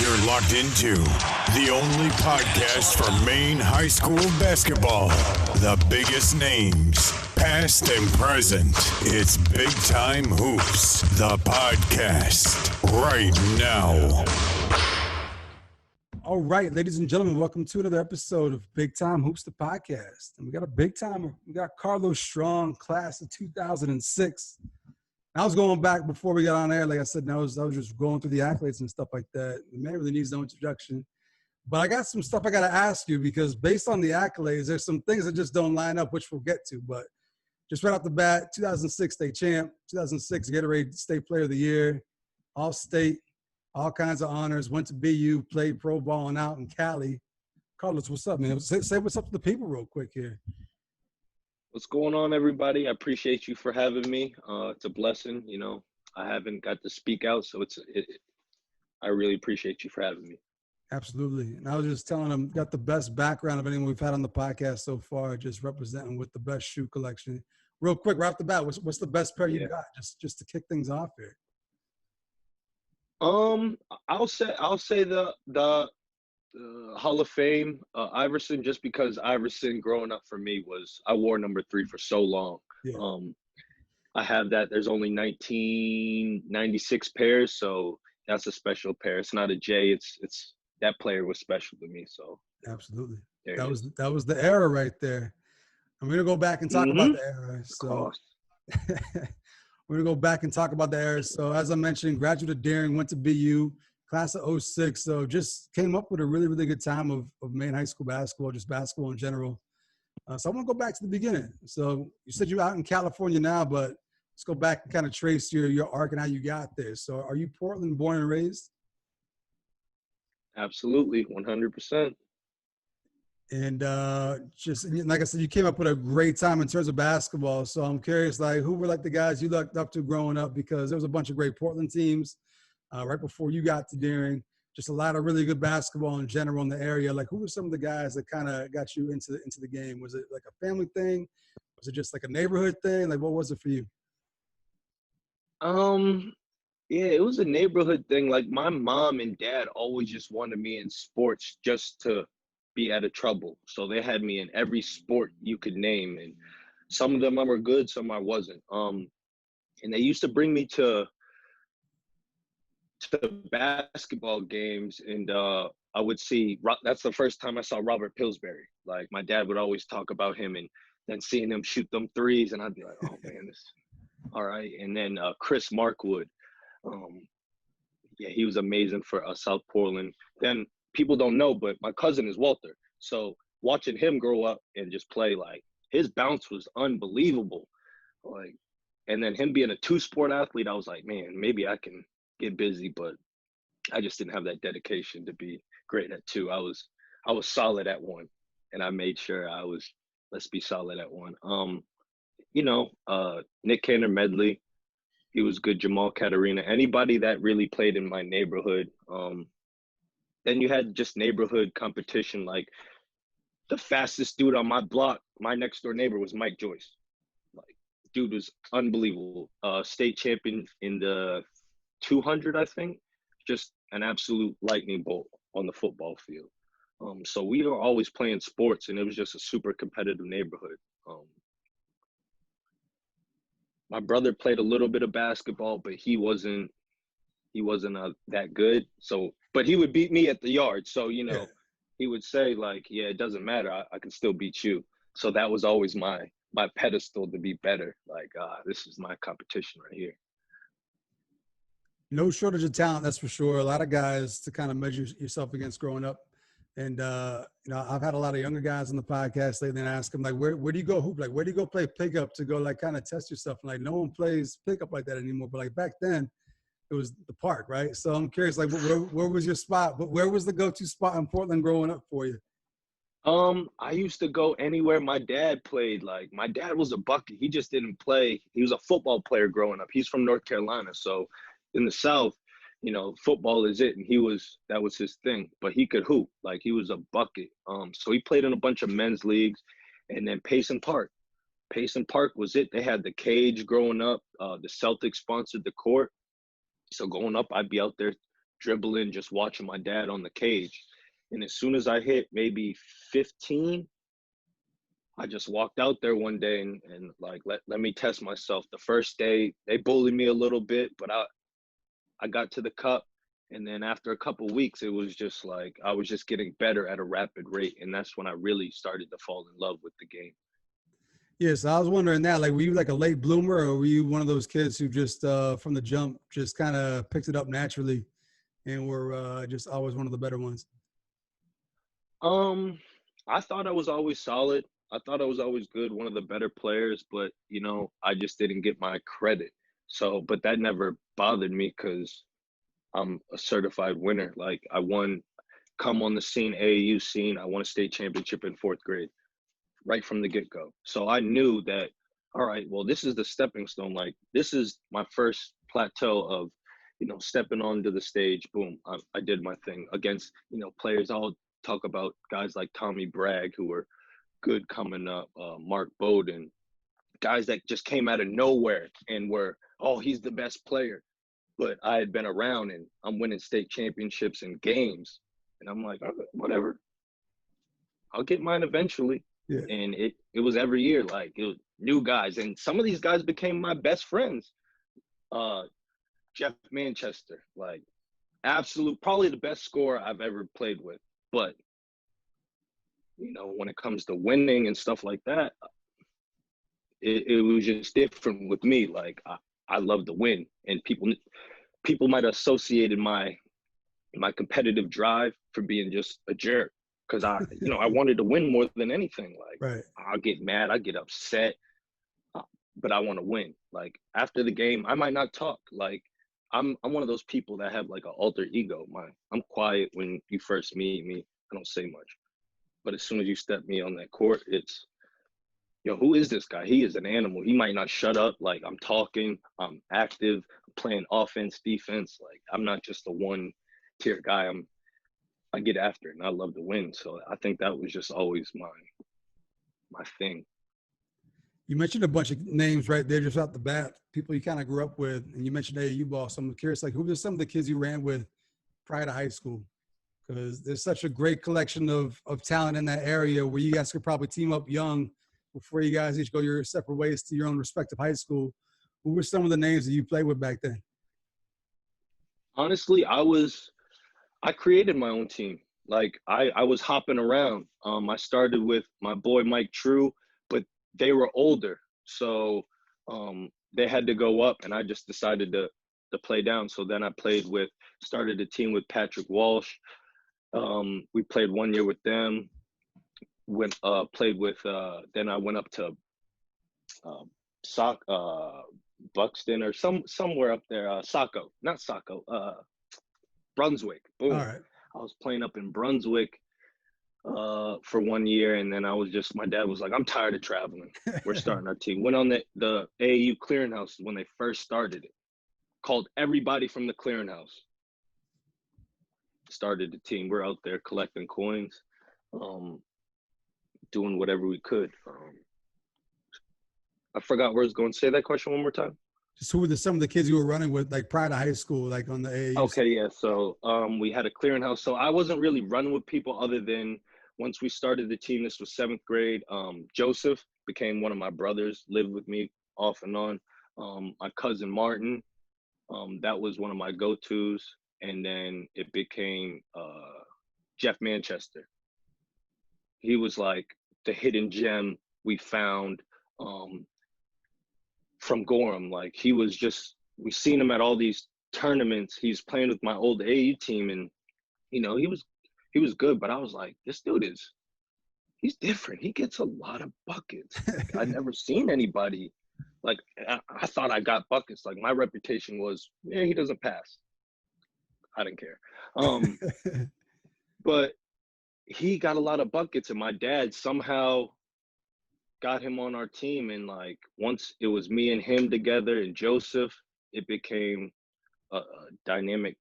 You're locked into the only podcast for Maine high school basketball. The biggest names, past and present. It's Big Time Hoops, the podcast, right now. All right, ladies and gentlemen, welcome to another episode of Big Time Hoops, the podcast. And we got a big timer. We got Carlos Strong, class of 2006. I was going back before we got on air. Like I said, I was just going through the accolades and stuff like that. The man really needs no introduction. But I got some stuff I got to ask you because based on the accolades, there's some things that just don't line up, which we'll get to. But just right off the bat, 2006 state champ, 2006 Gatorade State Player of the Year, All-State, all kinds of honors, went to BU, played pro ball and out in Cali. Carlos, what's up, man? Say what's up to the people real quick here. What's going on, everybody? I appreciate you for having me. It's a blessing. You know, I haven't got to speak out, so I really appreciate you for having me. Absolutely. And I was just telling them, got the best background of anyone we've had on the podcast so far, just representing with the best shoe collection. Real quick, right off the bat, what's the best pair you got, just to kick things off here? I'll say the Hall of Fame, Iverson, just because Iverson growing up for me I wore number 3 for so long. Yeah. I have that. There's only 1996 pairs, so that's a special pair. It's not a J. It's that player was special to me. So absolutely, that was the era right there. I'm gonna go back and talk about the era. So we're gonna go back and talk about the era. So as I mentioned, graduate of Daring, went to BU. Class of 06, so just came up with a really, really good time of Maine high school basketball, just basketball in general. So I want to go back to the beginning. So you said you're out in California now, but let's go back and kind of trace your arc and how you got there. So are you Portland born and raised? Absolutely, 100%. And just like I said, you came up with a great time in terms of basketball. So I'm curious, like, who were like the guys you looked up to growing up? Because there was a bunch of great Portland teams. Right before you got to Daring, just a lot of really good basketball in general in the area. Like, who were some of the guys that kind of got you into the game? Was it like a family thing? Was it just like a neighborhood thing? Like, what was it for you? Yeah, it was a neighborhood thing. Like, my mom and dad always just wanted me in sports just to be out of trouble. So they had me in every sport you could name, and some of them I were good, some I wasn't. And they used to bring me to basketball games, and I would see, that's the first time I saw Robert Pillsbury. Like, my dad would always talk about him, and then seeing him shoot them threes, and I'd be like, oh man, this all right. And then Chris Markwood, he was amazing for South Portland. Then people don't know, but my cousin is Walter, so watching him grow up and just play, like, his bounce was unbelievable. Like, and then him being a 2-sport athlete, I was like, man, maybe I can get busy, but I just didn't have that dedication to be great at 2. I was solid at 1, and I made sure let's be solid at 1. Nick Cantor Medley, he was good. Jamal Katarina, anybody that really played in my neighborhood. Then you had just neighborhood competition. Like, the fastest dude on my block, my next door neighbor, was Mike Joyce. Like, dude was unbelievable. State champion in the 200, I think. Just an absolute lightning bolt on the football field. So we were always playing sports, and it was just a super competitive neighborhood. My brother played a little bit of basketball, but he wasn't that good. So, but he would beat me at the yard. So, he would say, like, yeah, it doesn't matter. I can still beat you. So that was always my pedestal to be better. Like, this is my competition right here. No shortage of talent, that's for sure. A lot of guys to kind of measure yourself against growing up. And, I've had a lot of younger guys on the podcast lately and ask them, like, where do you go hoop? Like, where do you go play pickup to go, like, kind of test yourself? And, like, no one plays pickup like that anymore. But, like, back then, it was the park, right? So I'm curious, like, where was your spot? But where was the go-to spot in Portland growing up for you? I used to go anywhere my dad played. Like, my dad was a bucket. He just didn't play. He was a football player growing up. He's from North Carolina. So in the South, football is it. And that was his thing, but he could hoop. Like, he was a bucket. So he played in a bunch of men's leagues, and then Payson Park was it. They had the cage growing up. The Celtics sponsored the court. So going up, I'd be out there dribbling, just watching my dad on the cage. And as soon as I hit maybe 15, I just walked out there one day and like, let me test myself. The first day, they bullied me a little bit, but I got to the cup. And then after a couple of weeks, it was just like I was just getting better at a rapid rate. And that's when I really started to fall in love with the game. Yes, I was wondering that. Like, were you like a late bloomer, or were you one of those kids who just from the jump just kind of picked it up naturally and were just always one of the better ones? I thought I was always solid. I thought I was always good, one of the better players, but I just didn't get my credit. So, but that never bothered me because I'm a certified winner. Like I won, come on the scene, AAU scene. I won a state championship in 4th grade, right from the get-go. So I knew that, all right, well, this is the stepping stone. Like this is my first plateau of, stepping onto the stage. Boom, I did my thing against, players. I'll talk about guys like Tommy Bragg, who were good coming up, Mark Bowden, guys that just came out of nowhere and were, oh, he's the best player. But I had been around and I'm winning state championships and games. And I'm like, okay, whatever. I'll get mine eventually. Yeah. And it was every year, like it was new guys. And some of these guys became my best friends. Jeff Manchester, like probably the best scorer I've ever played with. But, when it comes to winning and stuff like that, it was just different with me. Like I love to win, and people might have associated my competitive drive for being just a jerk because I wanted to win more than anything. Like Right. I'll get mad, I get upset, but I want to win. Like after the game, I might not talk. Like I'm one of those people that have like an alter ego. I'm quiet when you first meet me. I don't say much, but as soon as you step me on that court, it's who is this guy? He is an animal. He might not shut up. Like I'm talking, I'm active, I'm playing offense, defense. Like I'm not just a one tier guy. I get after it and I love to win. So I think that was just always my thing. You mentioned a bunch of names right there just off the bat, people you kind of grew up with, and you mentioned AAU ball. So I'm curious, like, who were some of the kids you ran with prior to high school? Because there's such a great collection of talent in that area where you guys could probably team up young before you guys each go your separate ways to your own respective high school. Who were some of the names that you played with back then? Honestly, I created my own team. Like I was hopping around. I started with my boy Mike True, but they were older, so they had to go up, and I just decided to play down. So then I started a team with Patrick Walsh. We played 1 year with them. Then I went up to Buxton or somewhere up there. Brunswick. Boom. All right. I was playing up in Brunswick for 1 year, and then my dad was like, I'm tired of traveling. We're starting our team. Went on the AAU clearinghouse when they first started it. Called everybody from the clearinghouse. Started the team. We're out there collecting coins, doing whatever we could. I forgot where I was going. Say that question one more time. Just who were some of the kids you were running with, like prior to high school, like on the AAU? Okay, yeah. So we had a clearinghouse. So I wasn't really running with people other than once we started the team, this was 7th grade. Joseph became one of my brothers, lived with me off and on. My cousin Martin, that was one of my go-tos. And then it became Jeff Manchester. He was like the hidden gem we found from Gorham. Like he was just, we seen him at all these tournaments. He's playing with my old AAU team, and he was good, but I was like, this dude he's different. He gets a lot of buckets. Like, I'd never seen anybody. Like I thought I got buckets. Like my reputation was, yeah, he doesn't pass. I didn't care. But he got a lot of buckets, and my dad somehow got him on our team. And like once it was me and him together and Joseph, it became a dynamic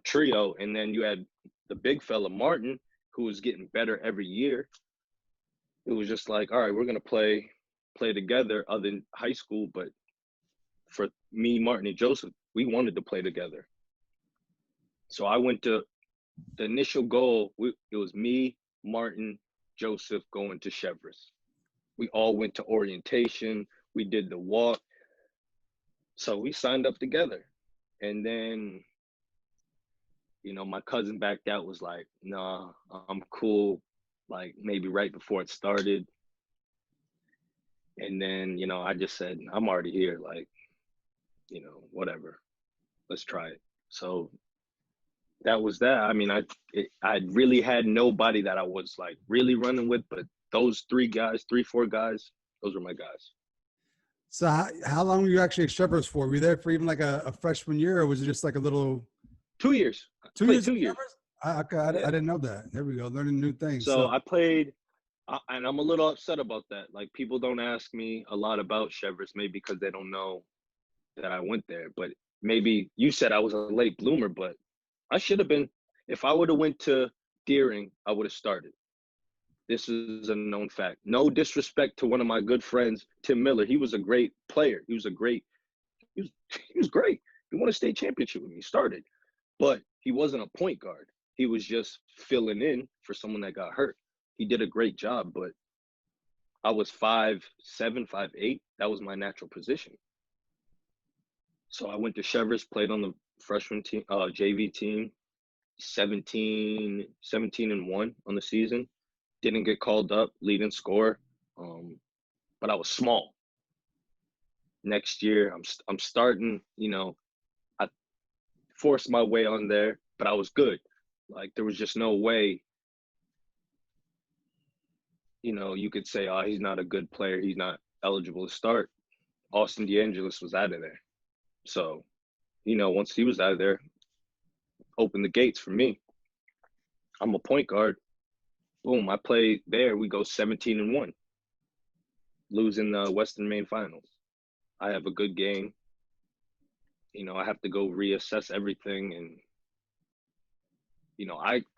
trio. And then you had the big fella Martin, who was getting better every year. It was just like, all right, we're gonna play together other than high school, but for me, Martin and Joseph, we wanted to play together. So I went to the initial goal. It was me, Martin, Joseph going to cheverus. We all went to orientation. We did the walk. So we signed up together. And then, my cousin backed out, was like, nah, I'm cool. Like maybe right before it started. And then, I just said, I'm already here. Like, whatever, let's try it. So that was that. I mean, I really had nobody that I was like really running with, but those 4 guys, those were my guys. So how long were you actually at Shepherd's for? Were you there for even like a freshman year, or was it just like a little 2 years? 2 years? 2 years. I didn't know that. There we go, learning new things. So I played, and I'm a little upset about that. Like people don't ask me a lot about cheverus, maybe because they don't know that I went there. But maybe you said I was a late bloomer, but I should have been. If I would have went to Deering, I would have started. This is a known fact. No disrespect to one of my good friends, Tim Miller. He was a great player. He was great. He won a state championship with me. He started, but he wasn't a point guard. He was just filling in for someone that got hurt. He did a great job, but I was 5'7", 5'8". That was my natural position. So I went to cheverus, played on the freshman team, JV team, 17-1 on the season. Didn't get called up, leading scorer, but I was small. Next year, I'm starting. I forced my way on there, but I was good. Like there was just no way. You could say, oh, he's not a good player. He's not eligible to start. Austin DeAngelis was out of there. So, once he was out of there, opened the gates for me. I'm a point guard. Boom, I play there. We go 17-1, losing the Western Maine Finals. I have a good game. I have to go reassess everything. And,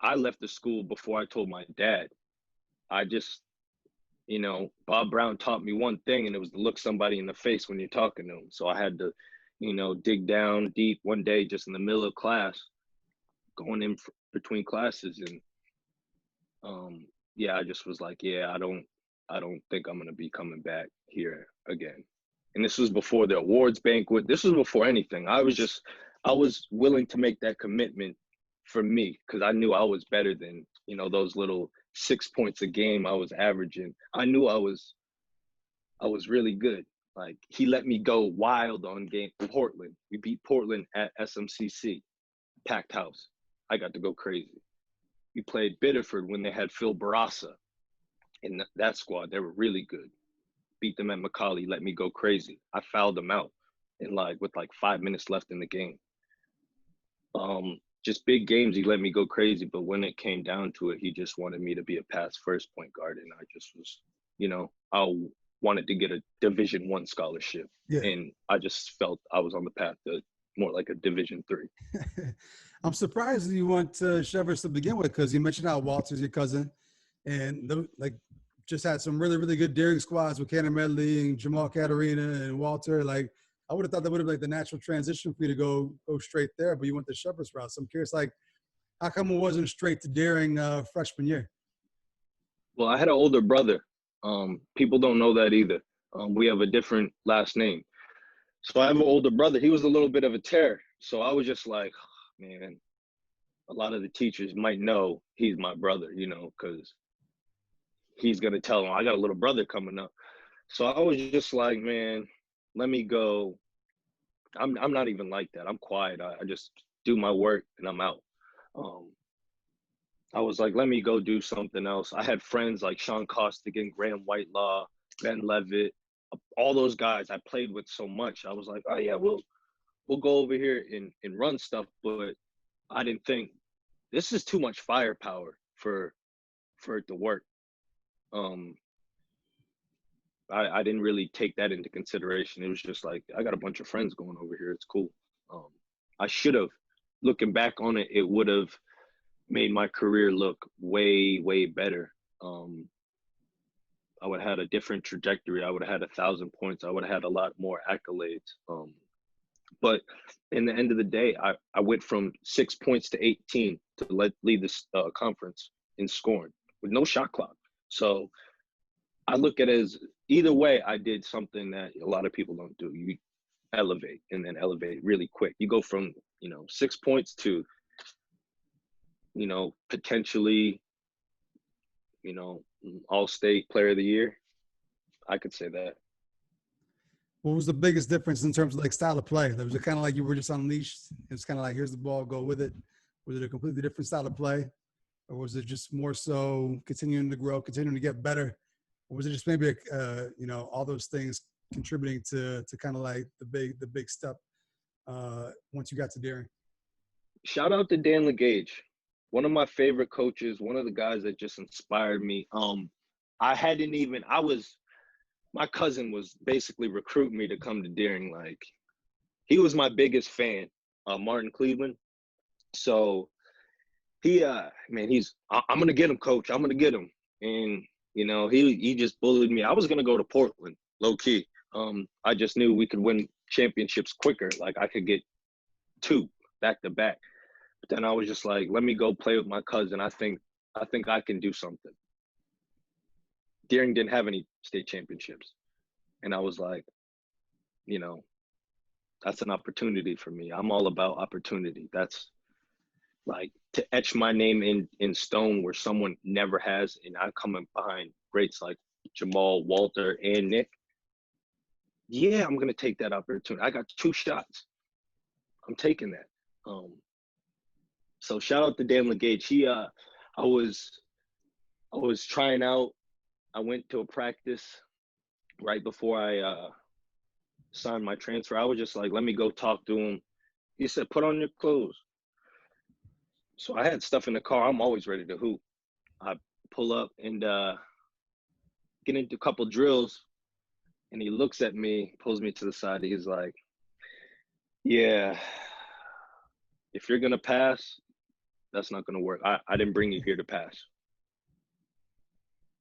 I left the school before I told my dad. I just, Bob Brown taught me one thing, and it was to look somebody in the face when you're talking to them. So I had to, dig down deep one day just in the middle of class, going in between classes. And, I just was like, I don't think I'm going to be coming back here again. And this was before the awards banquet. This was before anything. I was willing to make that commitment for me because I knew I was better than, those little 6 points a game I was averaging. I knew I was really good. Like he let me go wild on game Portland. We beat Portland at SMCC, packed house. I got to go crazy. We played Biddeford when they had Phil Barassa in that squad. They were really good. Beat them at McCauley, let me go crazy. I fouled them out with 5 minutes left in the game. Just big games, he let me go crazy. But when it came down to it, he just wanted me to be a pass first point guard. And I just was, I wanted to get a Division I scholarship. Yeah. And I just felt I was on the path to more like a Division III. I'm surprised you went to cheverus to begin with, because you mentioned how Walter's your cousin, and just had some really, really good Deering squads with Cannon Medley and Jamal Caterina and Walter. Like I would have thought that would have been the natural transition for you to go straight there, but you went the cheverus route. So I'm curious, how come it wasn't straight to Deering freshman year? Well, I had an older brother. People don't know that either. We have a different last name. So I have an older brother. He was a little bit of a terror. So I was just like, oh, man, a lot of the teachers might know he's my brother, because he's going to tell them, I got a little brother coming up. So I was just like, man, let me go. I'm not even like that. I'm quiet. I just do my work and I'm out. I was like, let me go do something else. I had friends like Sean Costigan, Graham Whitelaw, Ben Levitt, all those guys I played with so much. I was like, oh yeah, we'll go over here and run stuff. But I didn't think this is too much firepower for it to work. I didn't really take that into consideration. It was just like, I got a bunch of friends going over here. It's cool. I should have, looking back on it, it would have made my career look way, way better. I would have had a different trajectory. I would have had 1,000 points. I would have had a lot more accolades. But in the end of the day, I went from 6 points to 18 to lead this conference in scoring with no shot clock. So I look at it as either way, I did something that a lot of people don't do. You elevate and then elevate really quick. You go from, 6 points to, potentially, all-state player of the year. I could say that. What was the biggest difference in terms of like style of play? Was it kind of like you were just unleashed? It's kind of like, here's the ball, go with it. Was it a completely different style of play? Or was it just more so continuing to grow, continuing to get better? Or was it just maybe, all those things contributing to kind of like the big step once you got to Deering? Shout out to Dan LeGage, one of my favorite coaches, one of the guys that just inspired me. My cousin was basically recruiting me to come to Deering. Like, he was my biggest fan, Martin Cleveland. So I'm going to get him, coach. I'm going to get him. And, he just bullied me. I was going to go to Portland, low key. I just knew we could win championships quicker. Like, I could get 2 back to back. But then I was just like, let me go play with my cousin. I think I can do something. Deering didn't have any state championships. And I was like, that's an opportunity for me. I'm all about opportunity. That's like to etch my name in stone where someone never has. And I'm coming behind greats like Jamal, Walter, and Nick. Yeah, I'm going to take that opportunity. I got 2 shots. I'm taking that. So shout out to Dan LeGage. I was trying out. I went to a practice right before I signed my transfer. I was just like, let me go talk to him. He said, put on your clothes. So I had stuff in the car. I'm always ready to hoop. I pull up and get into a couple drills. And he looks at me, pulls me to the side. He's like, yeah, if you're going to pass, that's not going to work. I didn't bring you here to pass.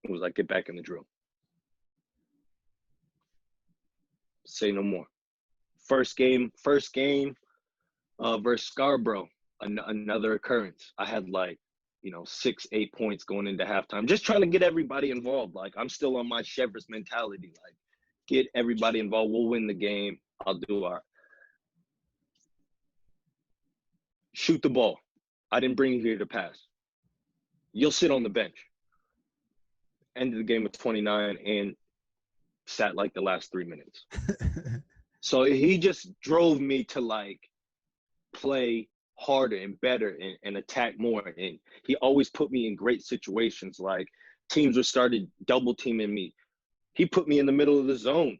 It was like, get back in the drill. Say no more. First game versus Scarborough, another occurrence. I had 6-8 points going into halftime, just trying to get everybody involved. Like, I'm still on my cheverus mentality. Like, get everybody involved. We'll win the game. I'll do our shoot the ball. I didn't bring you here to pass. You'll sit on the bench. Ended the game with 29 and sat like the last 3 minutes. So he just drove me to play harder and better and attack more. And he always put me in great situations. Like, teams would started double teaming me. He put me in the middle of the zone.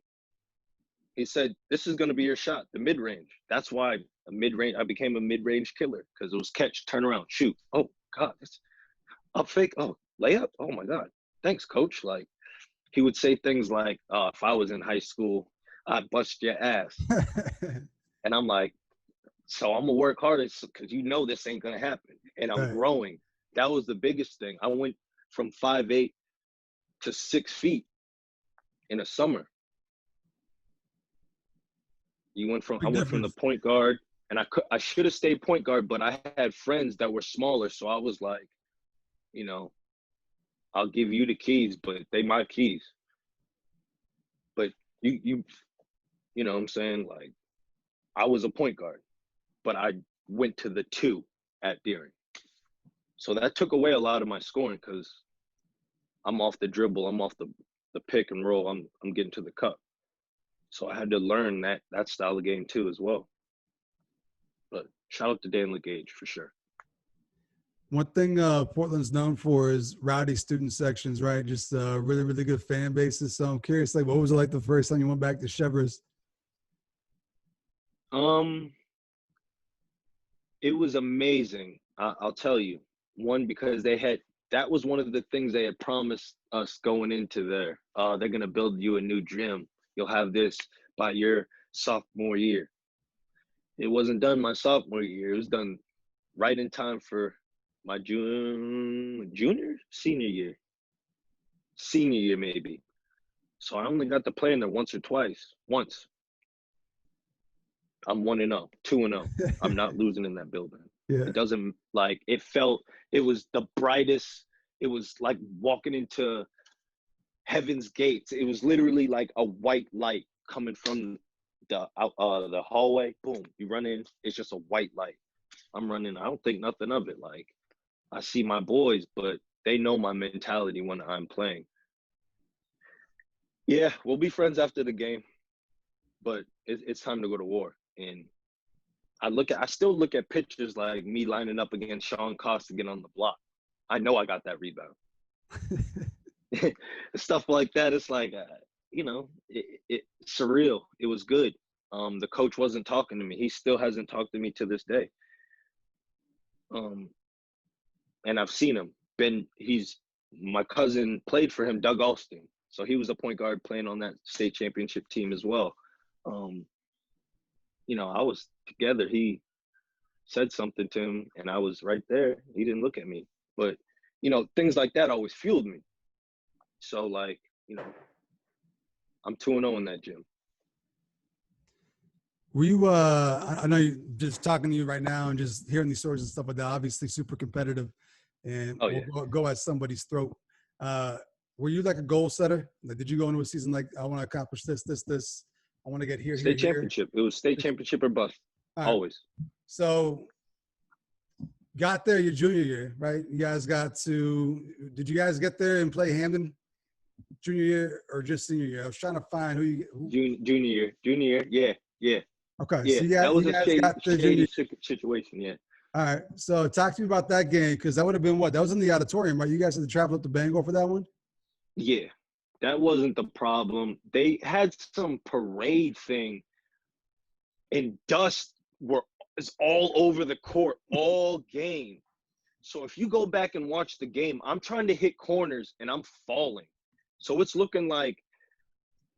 He said, this is going to be your shot, the mid-range. That's why I became a mid-range killer, because it was catch, turn around, shoot. Oh, God, it's up fake. Oh, layup. Oh, my God. Thanks, coach. Like, he would say things like, if I was in high school, I'd bust your ass. And I'm like, so I'm going to work harder because this ain't going to happen. And I'm growing. That was the biggest thing. I went from 5'8" to 6 feet in a summer. I went from the point guard, and I should have stayed point guard, but I had friends that were smaller, so I was like, I'll give you the keys, but they my keys. But you know what I'm saying? Like, I was a point guard, but I went to the 2 at Deering. So that took away a lot of my scoring because I'm off the dribble, I'm off the pick and roll, I'm getting to the cup. So I had to learn that style of game too as well. But shout out to Dan LeGage for sure. One thing Portland's known for is rowdy student sections, right? Just really, really good fan bases. So I'm curious, what was it like the first time you went back to cheverus? It was amazing. I'll tell you. One, because that was one of the things they had promised us going into there. They're going to build you a new gym. You'll have this by your sophomore year. It wasn't done my sophomore year. It was done right in time for my senior year maybe. So I only got to play in there once or twice. I'm 1-0, 2-0. I'm not losing in that building. Yeah. It doesn't like it was the brightest. It was like walking into heaven's gates. It was literally like a white light coming from the hallway. Boom, you run in. It's just a white light. I'm running. I don't think nothing of it. Like I see my boys, but they know my mentality when I'm playing. Yeah, we'll be friends after the game, but it's time to go to war. And I still look at pictures like me lining up against Sean Costigan on the block. I know I got that rebound. Stuff like that. It's like, it surreal. It was good. The coach wasn't talking to me. He still hasn't talked to me to this day. And I've seen him. My cousin played for him, Doug Alston. So he was a point guard playing on that state championship team as well. I was together. He said something to him, and I was right there. He didn't look at me. But, things like that always fueled me. So, I'm 2-0 in that gym. Were you, I know you just talking to you right now and just hearing these stories and stuff like that, obviously super competitive and we'll go at somebody's throat. Were you like a goal setter? Like, did you go into a season like, I want to accomplish this? I want to get here, State championship. It was state championship or bust. Right. Always. So got there your junior year, right? You guys did you guys get there and play Hamden junior year or just senior year? I was trying to find Junior year. Yeah. Okay. Yeah. So that was a shady situation. Yeah. All right. So talk to me about that game, because that would have been what? That was in the auditorium, right? You guys had to travel up to Bangor for that one? Yeah. That wasn't the problem. They had some parade thing, and dust is all over the court all game. So if you go back and watch the game, I'm trying to hit corners and I'm falling. So it's looking like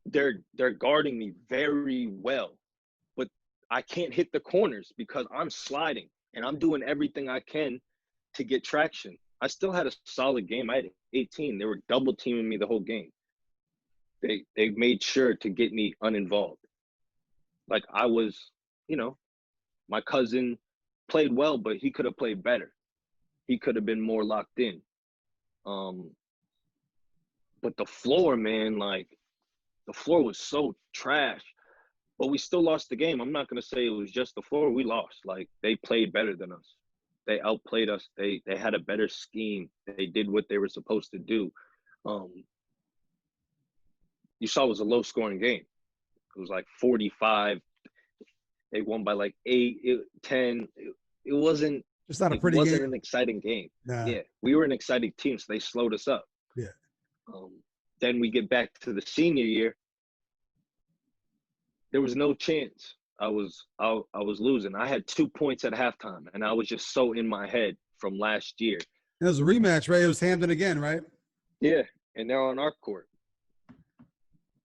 they're guarding me very well, but I can't hit the corners because I'm sliding and I'm doing everything I can to get traction. I still had a solid game. I had 18. They were double teaming me the whole game. They made sure to get me uninvolved. Like I was, my cousin played well, but he could have played better. He could have been more locked in. But the floor, man, the floor was so trash. But we still lost the game. I'm not going to say it was just the floor. We lost. They played better than us. They outplayed us. They had a better scheme. They did what they were supposed to do. You saw it was a low-scoring game. It was 45. They won by 8, 10. It wasn't. It's not a pretty game. It wasn't an exciting game. Nah. Yeah, we were an exciting team, so they slowed us up. Yeah. Then we get back to the senior year. There was no chance. I was losing. I had 2 points at halftime, and I was just so in my head from last year. It was a rematch, right? It was Hamden again, right? Yeah, and they're on our court.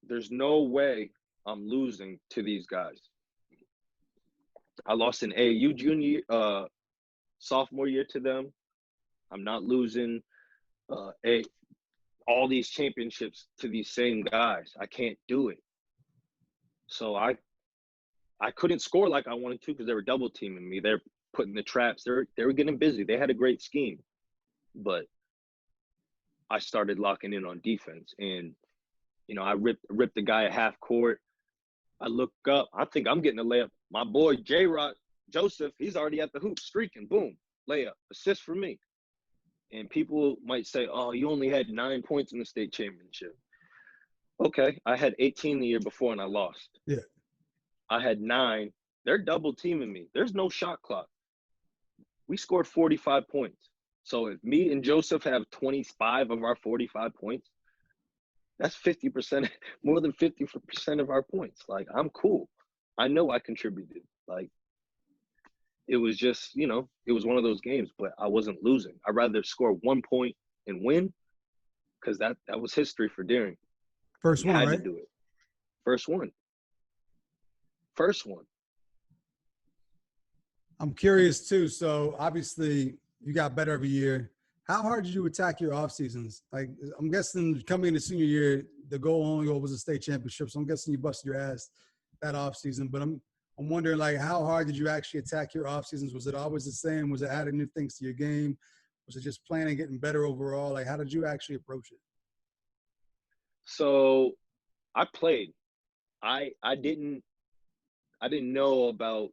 There's no way I'm losing to these guys. I lost in AAU sophomore year to them. I'm not losing all these championships to these same guys. I can't do it. So I couldn't score like I wanted to because they were double teaming me. They're putting the traps. They were getting busy. They had a great scheme, but I started locking in on defense, and I ripped the guy at half court. I look up. I think I'm getting a layup. My boy J-Rock Joseph, he's already at the hoop streaking. Boom, layup, assist for me. And people might say, "Oh, you only had 9 points in the state championship." Okay, I had 18 the year before and I lost. Yeah. I had 9. They're double teaming me. There's no shot clock. We scored 45 points. So if me and Joseph have 25 of our 45 points, that's 50%, more than 50% of our points. I'm cool. I know I contributed. It was just, it was one of those games, but I wasn't losing. I'd rather score 1 point and win, because that was history for Deering. First one, right? Had to do it. First one. I'm curious too. So obviously you got better every year. How hard did you attack your off seasons? I'm guessing coming into senior year, the only goal was a state championship. So I'm guessing you busted your ass that off season. But I'm I'm wondering, like, how hard did you actually attack your off seasons? Was it always the same? Was it adding new things to your game? Was it just playing and getting better overall? Like, how did you actually approach it? So I played. I didn't know about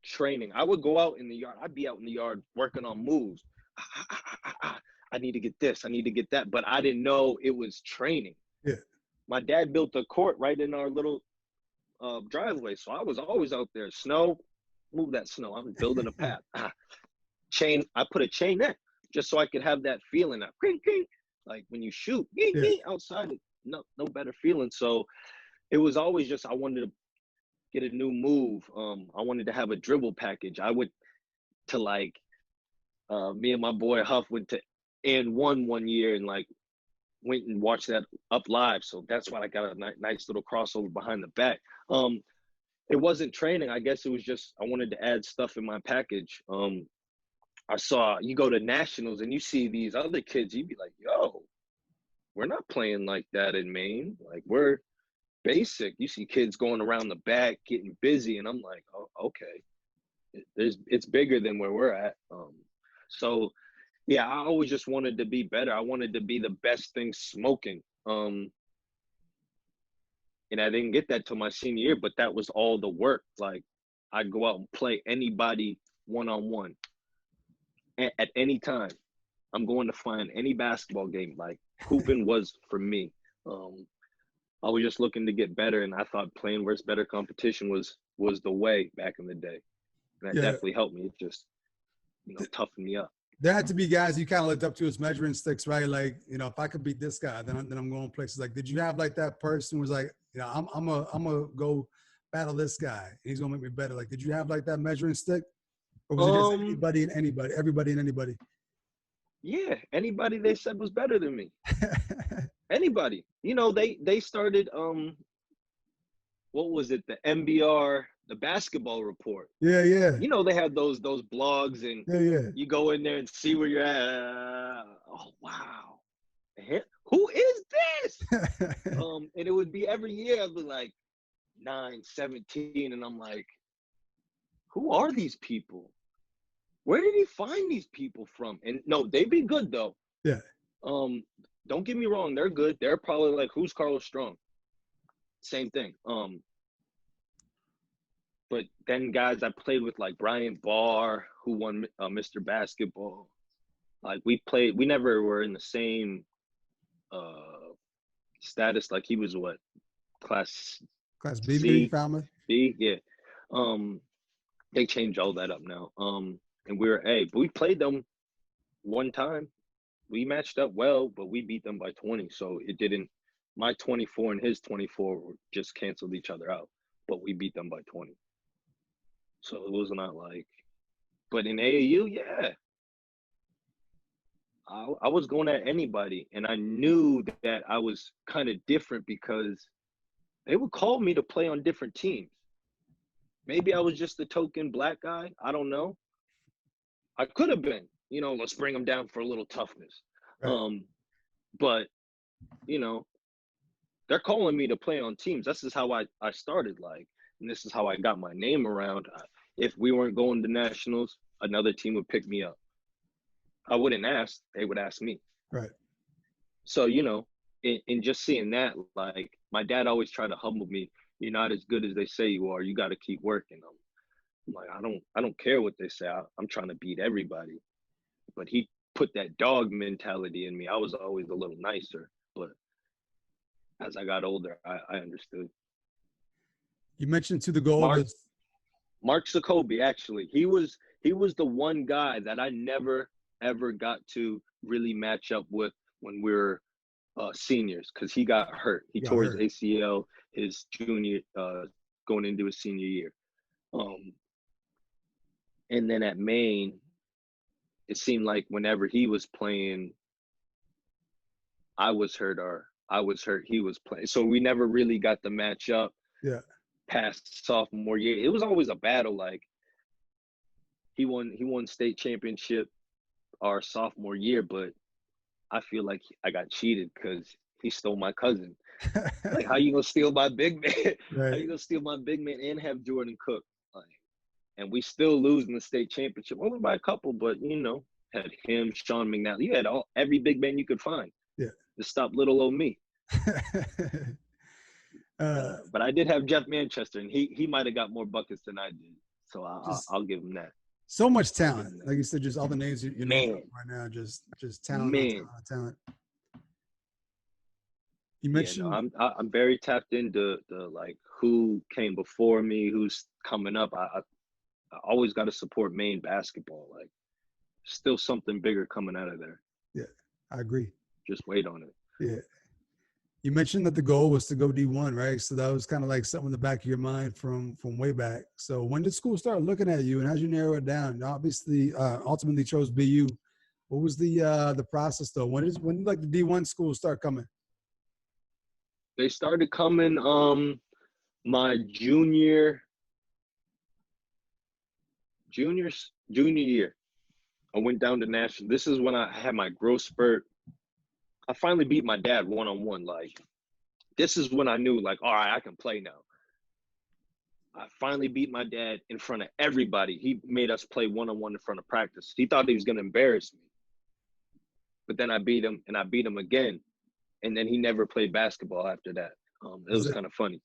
training. I would go out in the yard. I'd be out in the yard working on moves. I need to get this. I need to get that. But I didn't know it was training. Yeah. My dad built a court right in our little driveway. So I was always out there. Snow, move that snow. I'm building a path. Chain. I put a chain there just so I could have that feeling. That like when you shoot outside, no better feeling. So it was always just I wanted to get a new move. I wanted to have a dribble package. I went to like me and my boy Huff went to and one year and like went and watched that up live. So that's why I got a nice little crossover behind the back. It wasn't training. I guess it was just I wanted to add stuff in my package. I saw you go to nationals and you see these other kids, you'd be like, yo, we're not playing like that in Maine. Like we're basic. You see kids going around the back, getting busy. And I'm like, oh, okay. It's bigger than where we're at. So yeah, I always just wanted to be better. I wanted to be the best thing smoking. And I didn't get that till my senior year, but that was all the work. Like I'd go out and play anybody one-on-one at any time. I'm going to find any basketball game. Like hooping was for me. I was just looking to get better, and I thought playing versus better competition was the way back in the day. And that definitely helped me. It just, toughened me up. There had to be guys you kind of looked up to as measuring sticks, right? Like, if I could beat this guy, then I'm going places. Like, did you have like that person who was like, I'm gonna go battle this guy, and he's gonna make me better? Like, did you have like that measuring stick, or was it just anybody and anybody, everybody and anybody? Yeah, anybody they said was better than me. Anybody. They started what was it, the MBR, the basketball report. Yeah. They had those blogs and you go in there and see where you're at. Oh wow. Who is this? And it would be every year I'd be like 9, 17, and I'm like, who are these people? Where did he find these people from? And no, they be good though. Yeah. Don't get me wrong, they're good. They're probably like, who's Carlos Strong? Same thing. But then guys I played with like Brian Barr, who won Mr. Basketball. Like we never were in the same status. Like he was what? Class B, C, family? B, yeah. They changed all that up now. And but we played them one time. We matched up well, but we beat them by 20. So it didn't, my 24 and his 24 just canceled each other out, but we beat them by 20. So it was not like, but in AAU, yeah. I was going at anybody, and I knew that I was kind of different because they would call me to play on different teams. Maybe I was just the token black guy. I don't know. I could have been, let's bring them down for a little toughness. Right. But, they're calling me to play on teams. This is how I started, and this is how I got my name around. If we weren't going to nationals, another team would pick me up. I wouldn't ask. They would ask me. Right. So, in just seeing that, like, my dad always tried to humble me. You're not as good as they say you are. You got to keep working. I'm like, I don't care what they say. I'm trying to beat everybody. But he put that dog mentality in me. I was always a little nicer, but as I got older, I understood. You mentioned to the goal. Mark Jacoby, actually, he was the one guy that I never ever got to really match up with when we were seniors, because he got hurt. He tore his ACL his junior, going into his senior year. And then at Maine, it seemed like whenever he was playing, I was hurt or I was hurt, he was playing. So we never really got the match up. Yeah. Past sophomore year. It was always a battle. Like he won state championship our sophomore year, but I feel like I got cheated because he stole my cousin. Like, how you gonna steal my big man? Right. How you gonna steal my big man and have Jordan Cook? Like, and we still lose in the state championship, only by a couple. But had him, Sean McNally, you had every big man you could find. Yeah. To stop little old me. uh, But I did have Jeff Manchester, and he might have got more buckets than I did. So I'll give him that. So much talent, like you said, just all the names you Man. name right now, just talent, Man. talent. You mentioned I'm very tapped into the like who came before me, who's coming up. I always got to support Maine basketball. Like, still something bigger coming out of there. Yeah, I agree. Just wait on it. Yeah. You mentioned that the goal was to go D1, right? So that was kind of like something in the back of your mind from way back. So when did school start looking at you, and how'd you narrow it down? You obviously, ultimately chose BU. What was the process though? When did like the D1 schools start coming? They started coming my junior year. I went down to national. This is when I had my growth spurt. I finally beat my dad one-on-one. Like, this is when I knew, like, all right, I can play now. I finally beat my dad in front of everybody. He made us play one-on-one in front of practice. He thought he was going to embarrass me. But then I beat him, and I beat him again. And then he never played basketball after that. It was kind of funny.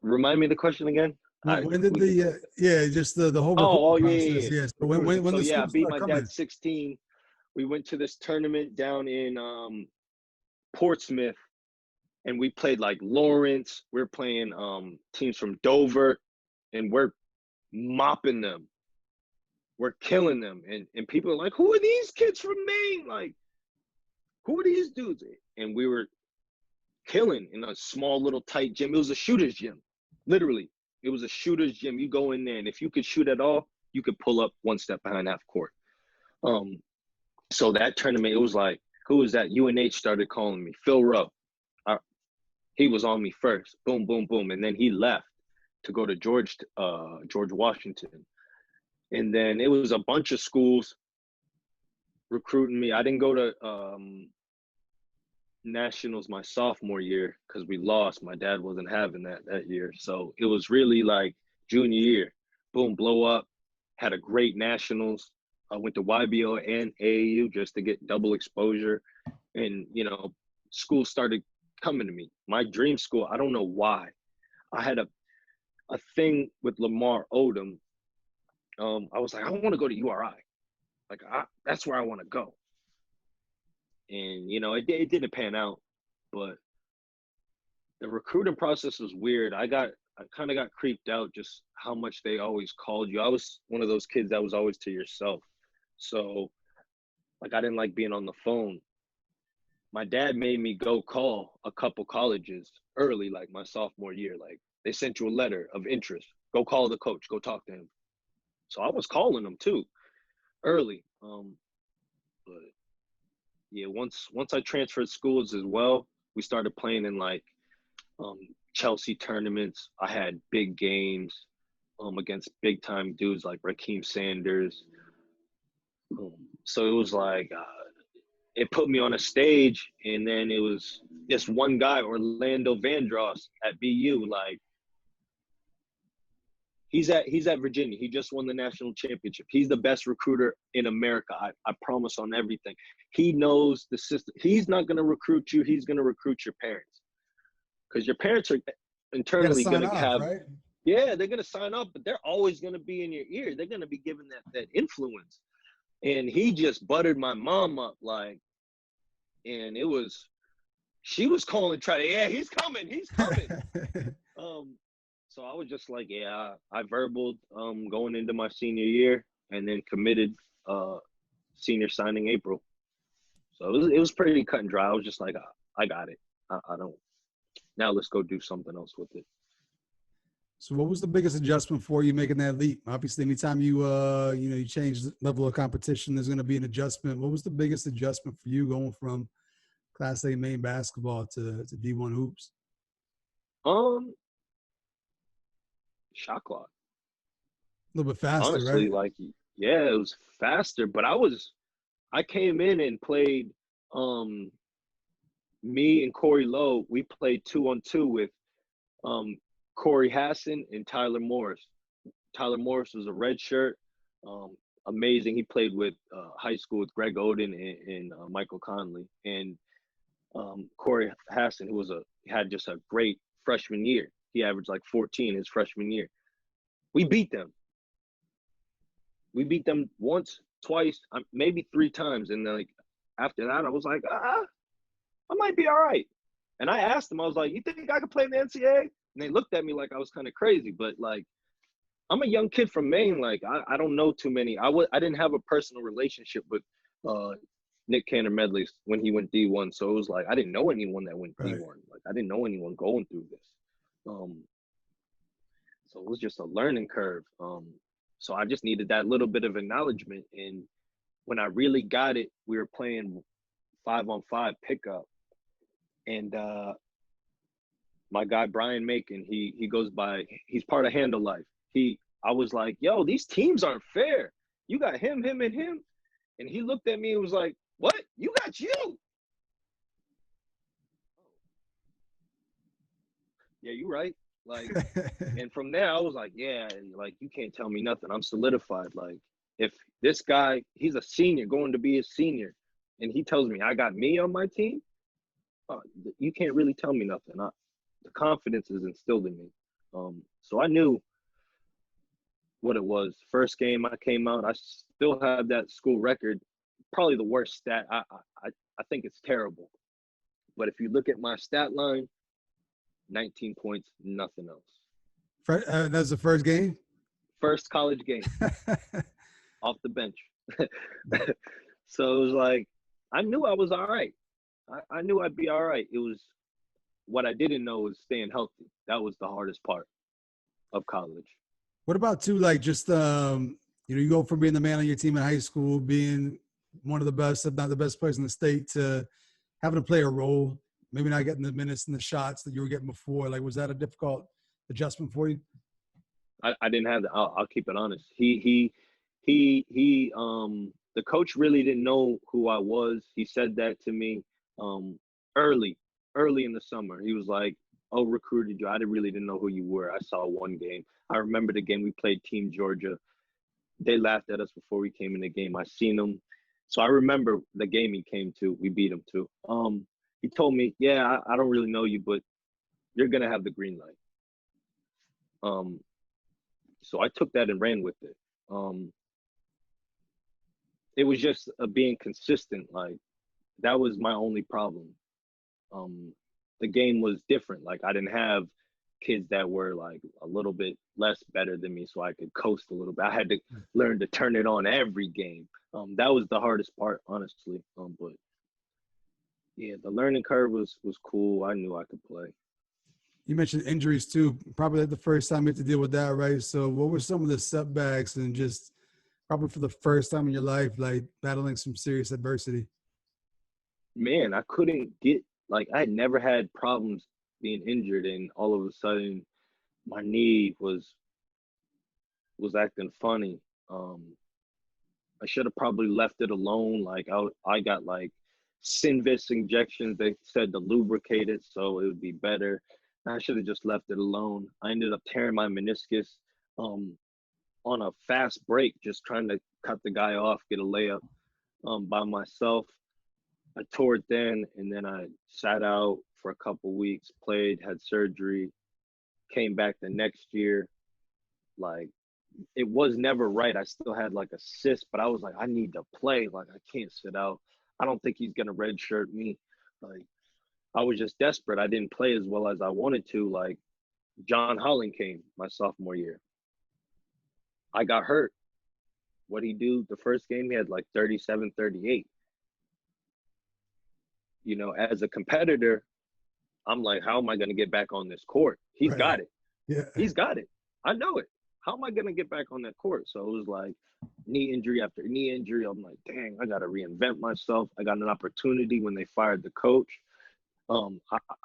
Remind me of the question again. When did just the whole process? Yeah. So when the I beat my coming? dad 16. We went to this tournament down in Portsmouth, and we played like Lawrence. We're playing teams from Dover, and we're mopping them. We're killing them. And people are like, who are these kids from Maine? Like, who are these dudes? And we were killing in a small little tight gym. It was a shooter's gym, literally. It was a shooter's gym. You go in there, and if you could shoot at all, you could pull up one step behind half court. So that tournament, it was like, who was that? UNH started calling me. Phil Rowe. He was on me first. Boom, boom, boom. And then he left to go to George Washington. And then it was a bunch of schools recruiting me. I didn't go to nationals my sophomore year because we lost. My dad wasn't having that year. So it was really like junior year. Boom, blow up. Had a great nationals. I went to YBO and AAU just to get double exposure. And, schools started coming to me. My dream school, I don't know why. I had a thing with Lamar Odom. I was like, I want to go to URI. Like, that's where I want to go. And, it didn't pan out. But the recruiting process was weird. I kind of got creeped out just how much they always called you. I was one of those kids that was always to yourself. So, like, I didn't like being on the phone. My dad made me go call a couple colleges early, like my sophomore year. Like, they sent you a letter of interest. Go call the coach. Go talk to him. So I was calling them too, early. But yeah, once I transferred schools as well, we started playing in like Chelsea tournaments. I had big games against big time dudes like Raheem Sanders. So it was like it put me on a stage, and then it was this one guy, Orlando Vandross at BU, like. He's at Virginia. He just won the national championship. He's the best recruiter in America. I promise on everything. He knows the system. He's not going to recruit you. He's going to recruit your parents. Because your parents are internally going to have – right? Yeah, they're going to sign up, but they're always going to be in your ear. They're going to be given that influence. And he just buttered my mom up, like – and it was – she was calling, he's coming. So I was just like, yeah, I verbaled going into my senior year, and then committed senior signing April. So it was pretty cut and dry. I was just like, I got it. I don't. Now let's go do something else with it. So what was the biggest adjustment for you making that leap? Obviously, anytime you change the level of competition, there's going to be an adjustment. What was the biggest adjustment for you going from Class A Maine basketball to D1 hoops? Shot clock. A little bit faster, honestly, right? It was faster, but I came in and played me and Corey Lowe, we played 2-on-2 with Corey Hassan and Tyler Morris. Tyler Morris was a red shirt, amazing. He played with high school with Greg Oden and Michael Conley. And Corey Hassan, who had just a great freshman year. He averaged like 14 his freshman year. We beat them. We beat them once, twice, maybe 3 times. And then, like, after that, I was like, I might be all right. And I asked them, I was like, you think I could play in the NCAA? And they looked at me like I was kind of crazy. But, like, I'm a young kid from Maine. Like, I don't know too many. I didn't have a personal relationship with Nick Cantor Medley when he went D1. So it was like I didn't know anyone that went D1. Like, I didn't know anyone going through this. So it was just a learning curve. So I just needed that little bit of acknowledgement. And when I really got it, we were playing 5-on-5 pickup. And my guy, Brian Macon, he goes by, he's part of Handle Life. I was like, yo, these teams aren't fair. You got him, and him. And he looked at me and was like, what? You got you. Yeah, you're right. Like, and from there, I was like, yeah, like, you can't tell me nothing. I'm solidified. Like, if this guy, he's a senior, going to be a senior, and he tells me I got me on my team, you can't really tell me nothing. The confidence is instilled in me. So I knew what it was. First game I came out, I still have that school record, probably the worst stat. I think it's terrible. But if you look at my stat line, 19 points, nothing else. That's the first game? First college game. Off the bench. So it was like, I knew I was all right. I knew I'd be all right. It was, what I didn't know was staying healthy. That was the hardest part of college. What about, too, like, just, you go from being the man on your team in high school, being one of the best, if not the best players in the state, to having to play a role, maybe not getting the minutes and the shots that you were getting before. Like, was that a difficult adjustment for you? I didn't have that. I'll keep it honest. The coach really didn't know who I was. He said that to me early in the summer. He was like, oh, recruited you. I really didn't know who you were. I saw one game. I remember the game we played Team Georgia. They laughed at us before we came in the game. I seen them. So I remember the game he came to. We beat him too. He told me, yeah, I don't really know you, but you're going to have the green light. So I took that and ran with it. It was just being consistent. Like, that was my only problem. The game was different. Like, I didn't have kids that were like a little bit less better than me, so I could coast a little bit. I had to learn to turn it on every game. That was the hardest part, honestly. But yeah, the learning curve was cool. I knew I could play. You mentioned injuries too. Probably the first time you had to deal with that, right? So what were some of the setbacks, and just probably for the first time in your life, like, battling some serious adversity? Man, I couldn't get, like, I had never had problems being injured, and all of a sudden my knee was acting funny. I should have probably left it alone. Like, I got like Synvis injections. They said to lubricate it so it would be better. I should have just left it alone. I ended up tearing my meniscus on a fast break, just trying to cut the guy off, get a layup by myself. I tore it then, and then I sat out for a couple weeks, played, had surgery, came back the next year. Like, it was never right. I still had like a cyst, but I was like, I need to play. Like, I can't sit out. I don't think he's going to redshirt me. Like, I was just desperate. I didn't play as well as I wanted to. Like, John Holland came my sophomore year. I got hurt. What'd he do? The first game, he had like 37, 38. You know, as a competitor, I'm like, how am I going to get back on this court? He's got it. Yeah. He's got it. I know it. How am I going to get back on that court? So it was like knee injury after knee injury. I'm like, dang, I got to reinvent myself. I got an opportunity when they fired the coach. I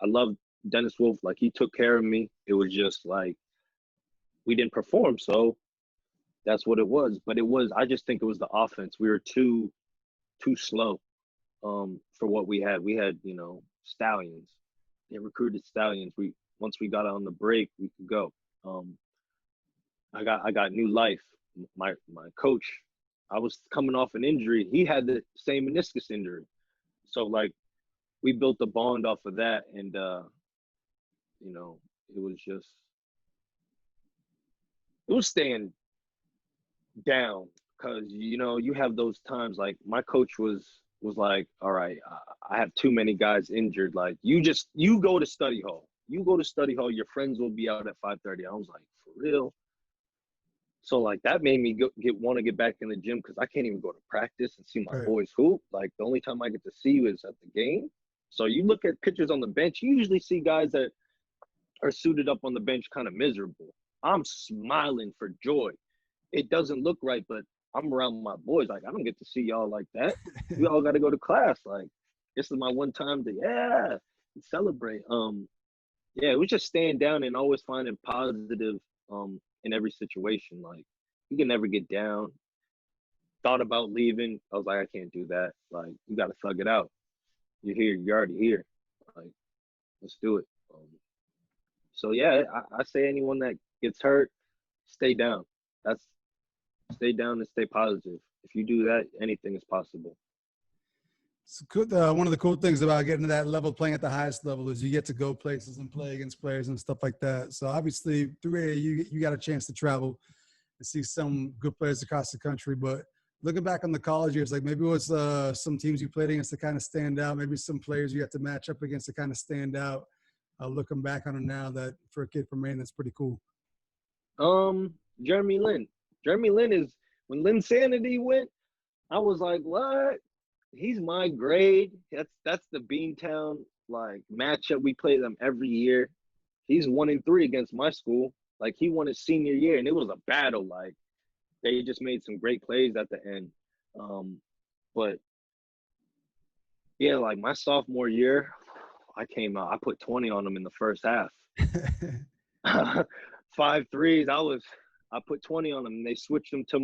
love Dennis Wolf. Like, he took care of me. It was just like, we didn't perform. So that's what it was. But I just think it was the offense. We were too slow for what we had. We had, Stallions. They recruited Stallions. Once we got on the break, we could go. I got new life. My coach, I was coming off an injury. He had the same meniscus injury. So like we built a bond off of that, and you know, it was staying down because you know you have those times like my coach was like, all right, I have too many guys injured. Like you go to study hall. You go to study hall. Your friends will be out at 5:30. I was like, for real. So like that made me want to get back in the gym because I can't even go to practice and see my Right. boys hoop. Like the only time I get to see you is at the game. So you look at pictures on the bench, you usually see guys that are suited up on the bench kind of miserable. I'm smiling for joy. It doesn't look right, but I'm around my boys. Like I don't get to see y'all like that. We all got to go to class. Like this is my one time to celebrate. Yeah, it was just staying down and always finding positive in every situation. Like you can never get down. Thought about leaving. I was like, I can't do that. Like you got to thug it out. You're here. You're already here. Like let's do it. So yeah, I say anyone that gets hurt, stay down. Stay down and stay positive. If you do that, anything is possible. It's good. One of the cool things about getting to that level, playing at the highest level, is you get to go places and play against players and stuff like that. So obviously, through you got a chance to travel and see some good players across the country. But looking back on the college years, like maybe it was some teams you played against to kind of stand out. Maybe some players you got to match up against to kind of stand out. Looking back on it now, that for a kid from Maine, that's pretty cool. Jeremy Lin. Jeremy Lin is when Lin Sanity went, I was like, what? He's my grade. That's the Beantown like matchup. We play them every year. He's 1-3 against my school. Like he won his senior year, and it was a battle. Like they just made some great plays at the end. But yeah, like my sophomore year, I came out. I put 20 on them in the first half. 5 threes. I put 20 on him, and they switched him to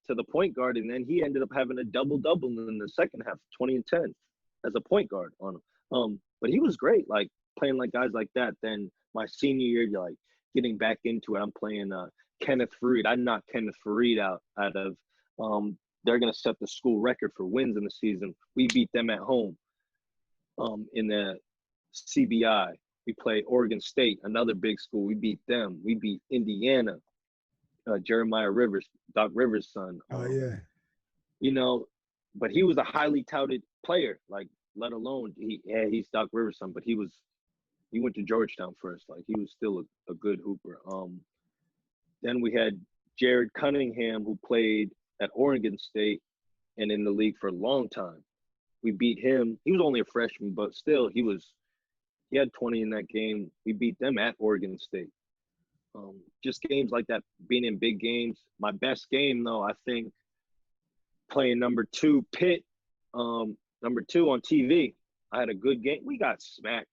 the point guard, and then he ended up having a double-double in the second half, 20 and 10, as a point guard on him. But he was great, like playing like guys like that. Then my senior year, you're like getting back into it. I'm playing Kenneth Fareed. I knocked Kenneth Fareed out of. They're gonna set the school record for wins in the season. We beat them at home. In the CBI, we played Oregon State, another big school. We beat them. We beat Indiana. Jeremiah Rivers, Doc Rivers' son. Oh yeah. You know, but he was a highly touted player. Like, let alone he's Doc Rivers' son, but he went to Georgetown first. Like, he was still a good hooper. Then we had Jared Cunningham, who played at Oregon State and in the league for a long time. We beat him. He was only a freshman, but still, he had 20 in that game. We beat them at Oregon State. Just games like that, being in big games. My best game, though, I think, playing number 2 Pitt, number 2 on TV. I had a good game. We got smacked.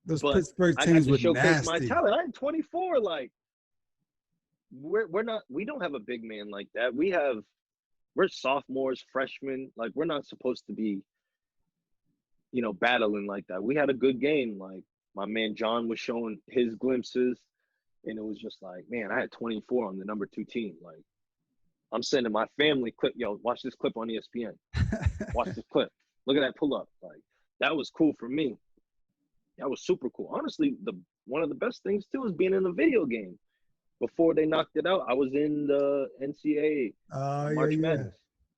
Those but Pittsburgh teams were showcase nasty. my talent. I had 24. Like, we don't have a big man like that. We're sophomores, freshmen. Like, we're not supposed to be, battling like that. We had a good game. Like, my man John was showing his glimpses. And it was just like, man, I had 24 on the number 2 team. Like, I'm sending my family clip. Yo, watch this clip on ESPN. Watch this clip. Look at that pull up. Like, that was cool for me. That was super cool. Honestly, one of the best things too is being in the video game. Before they knocked it out, I was in the NCAA March Madness.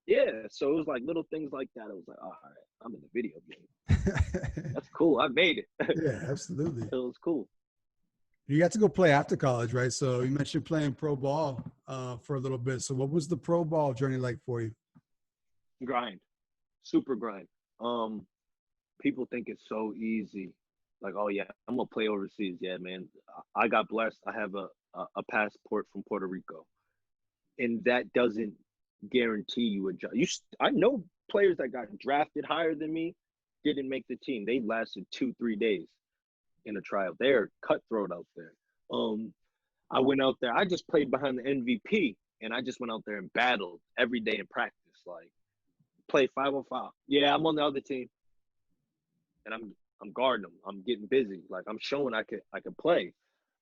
Yeah, so it was like little things like that. It was like, all right, I'm in the video game. That's cool. I made it. Yeah, absolutely. It was cool. You got to go play after college, right? So you mentioned playing pro ball for a little bit. So what was the pro ball journey like for you? Grind. Super grind. People think it's so easy. Like, oh yeah, I'm gonna play overseas. Yeah, man. I got blessed. I have a passport from Puerto Rico, and that doesn't guarantee you a job. I know players that got drafted higher than me didn't make the team. They lasted 2-3 days in a trial. They're cutthroat out there. I went out there. I just played behind the MVP, and I just went out there and battled every day in practice. Like, play 5-on-5. Yeah, I'm on the other team, and I'm guarding them. I'm getting busy. Like I'm showing I could play.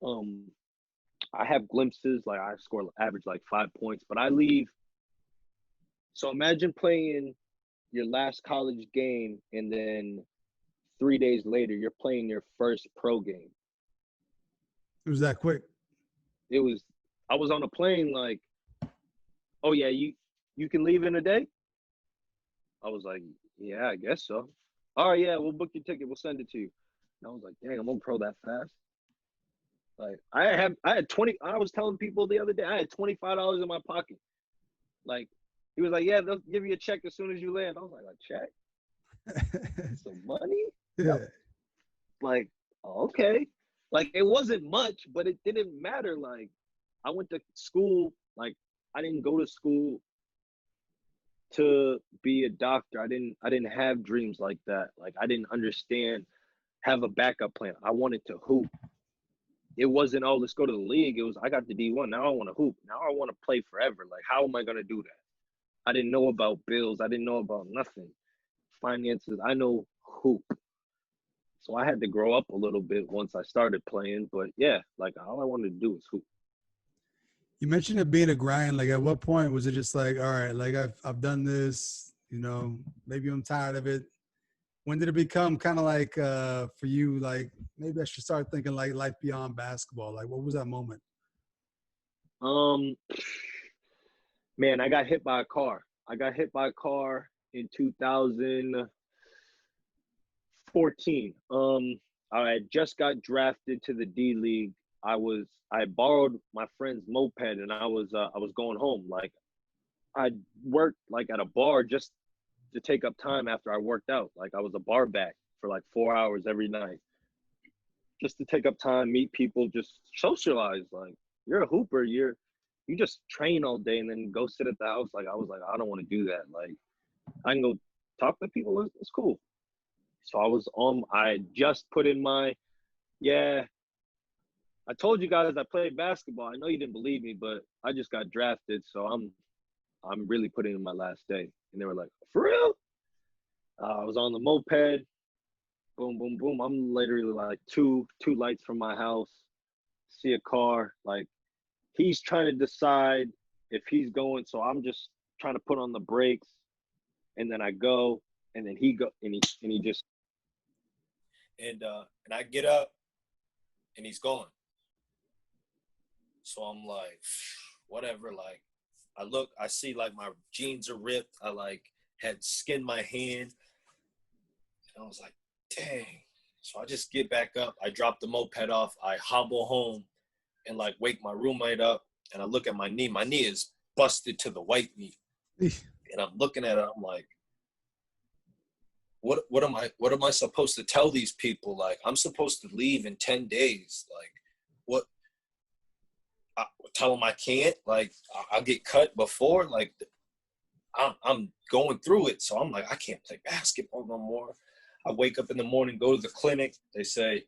I have glimpses. Like I score average like 5 points, but I leave. So imagine playing your last college game and then 3 days later you're playing your first pro game. It was that quick. I was on a plane like, oh yeah, you can leave in a day? I was like, yeah, I guess so. All right, yeah, we'll book your ticket, we'll send it to you. And I was like, dang, I'm gonna pro that fast. Like I had 20, I was telling people the other day, I had $25 in my pocket. Like he was like, yeah, they'll give you a check as soon as you land. I was like, a check? Some money? Yeah. Like, okay. Like it wasn't much, but it didn't matter. Like I went to school, like I didn't go to school to be a doctor. I didn't have dreams like that. Like I didn't have a backup plan. I wanted to hoop. It wasn't, oh, let's go to the league. It was, I got the D1. Now I want to hoop. Now I want to play forever. Like, how am I going to do that? I didn't know about bills. I didn't know about nothing. Finances. I know hoop. So I had to grow up a little bit once I started playing. But yeah, like all I wanted to do was hoop. You mentioned it being a grind. Like, at what point was it just like, all right, like I've done this, you know, maybe I'm tired of it. When did it become kind of like for you, like maybe I should start thinking like life beyond basketball? Like, what was that moment? Man, I got hit by a car. I got hit by a car in 2014. I had just got drafted to the D League. I borrowed my friend's moped and I was going home. Like I worked like at a bar just to take up time after I worked out. Like I was a bar back for like 4 hours every night just to take up time, meet people, just socialize. Like you're a hooper, you just train all day and then go sit at the house. Like I was like, I don't want to do that. Like I can go talk to people. It's cool. So I just put in I told you guys I played basketball. I know you didn't believe me, but I just got drafted. So I'm really putting in my last day. And they were like, for real? I was on the moped. Boom, boom, boom. I'm literally like two lights from my house. See a car. Like he's trying to decide if he's going. So I'm just trying to put on the brakes. And then I go. And then he go. And he just. And I get up. And he's gone. So I'm like, whatever. Like, I see like my jeans are ripped. I like had skinned my hand. And I was like, dang. So I just get back up. I drop the moped off. I hobble home and like wake my roommate up. And I look at my knee. My knee is busted to the white meat. And I'm looking at it. I'm like, what am I supposed to tell these people? Like, I'm supposed to leave in 10 days. Like, what? I tell them I can't. Like, I'll get cut before. Like, I'm going through it. So I'm like, I can't play basketball no more. I wake up in the morning, go to the clinic. They say,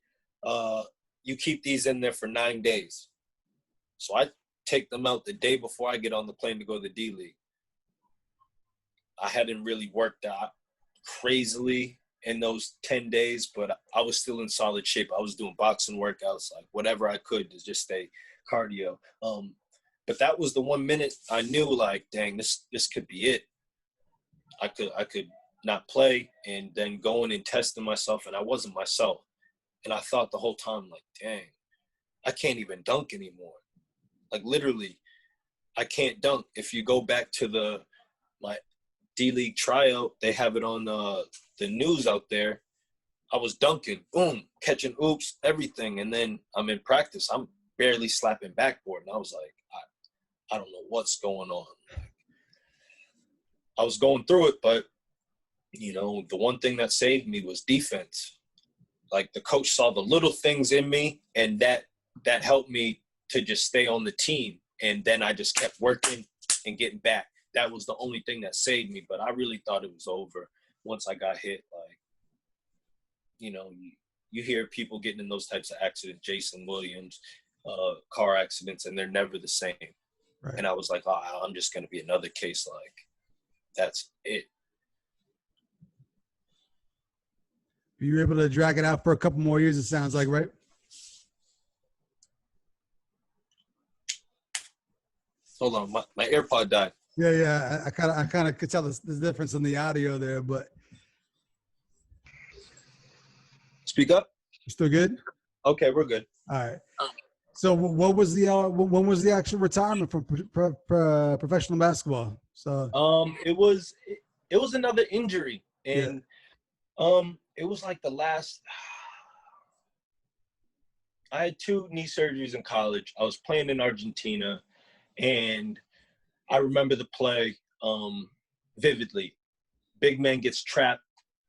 you keep these in there for 9 days. So I take them out the day before I get on the plane to go to the D League. I hadn't really worked out crazily in those 10 days, but I was still in solid shape. I was doing boxing workouts, like whatever I could to just stay cardio. But that was the 1 minute I knew, like, dang, this could be it. I could not play and then going and testing myself, and I wasn't myself. And I thought the whole time, like, dang, I can't even dunk anymore. Like, literally, I can't dunk. If you go back to my D-League tryout, they have it on the news out there. I was dunking, boom, catching oops, everything. And then I'm in practice. I'm barely slapping backboard. And I was like, I don't know what's going on. I was going through it, but, you know, the one thing that saved me was defense. Like, the coach saw the little things in me, and that helped me to just stay on the team. And then I just kept working and getting back. That was the only thing that saved me, but I really thought it was over once I got hit. Like, you know, you hear people getting in those types of accidents, Jason Williams, car accidents, and they're never the same. Right. And I was like, oh, I'm just going to be another case. Like, that's it. You were able to drag it out for a couple more years, it sounds like, right? Hold on, my AirPod died. Yeah. I kind of could tell the difference in the audio there, but Speak up. you still good? Okay, we're good. All right. So what was the when was the actual retirement from professional basketball? So It was another injury, and it was like the last. I had 2 knee surgeries in college. I was playing in Argentina, and I remember the play vividly. Big man gets trapped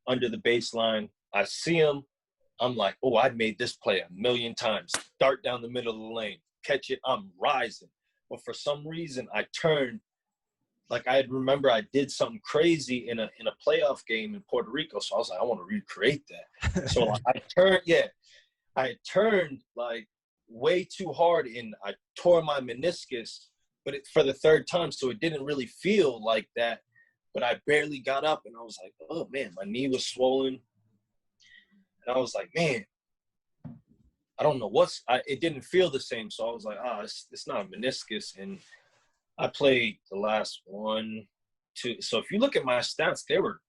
under the baseline. I see him. I'm like, oh, I've made this play a million times. Dart down the middle of the lane, catch it, I'm rising. But for some reason, I turned, like I remember I did something crazy in a playoff game in Puerto Rico. So I was like, I want to recreate that. So I turned like way too hard, and I tore my meniscus, but for the 3rd time. So it didn't really feel like that. But I barely got up, and I was like, oh man, my knee was swollen. And I was like, man, I don't know it didn't feel the same. So I was like, it's not a meniscus. And I played the last 1, 2. So if you look at my stats, they were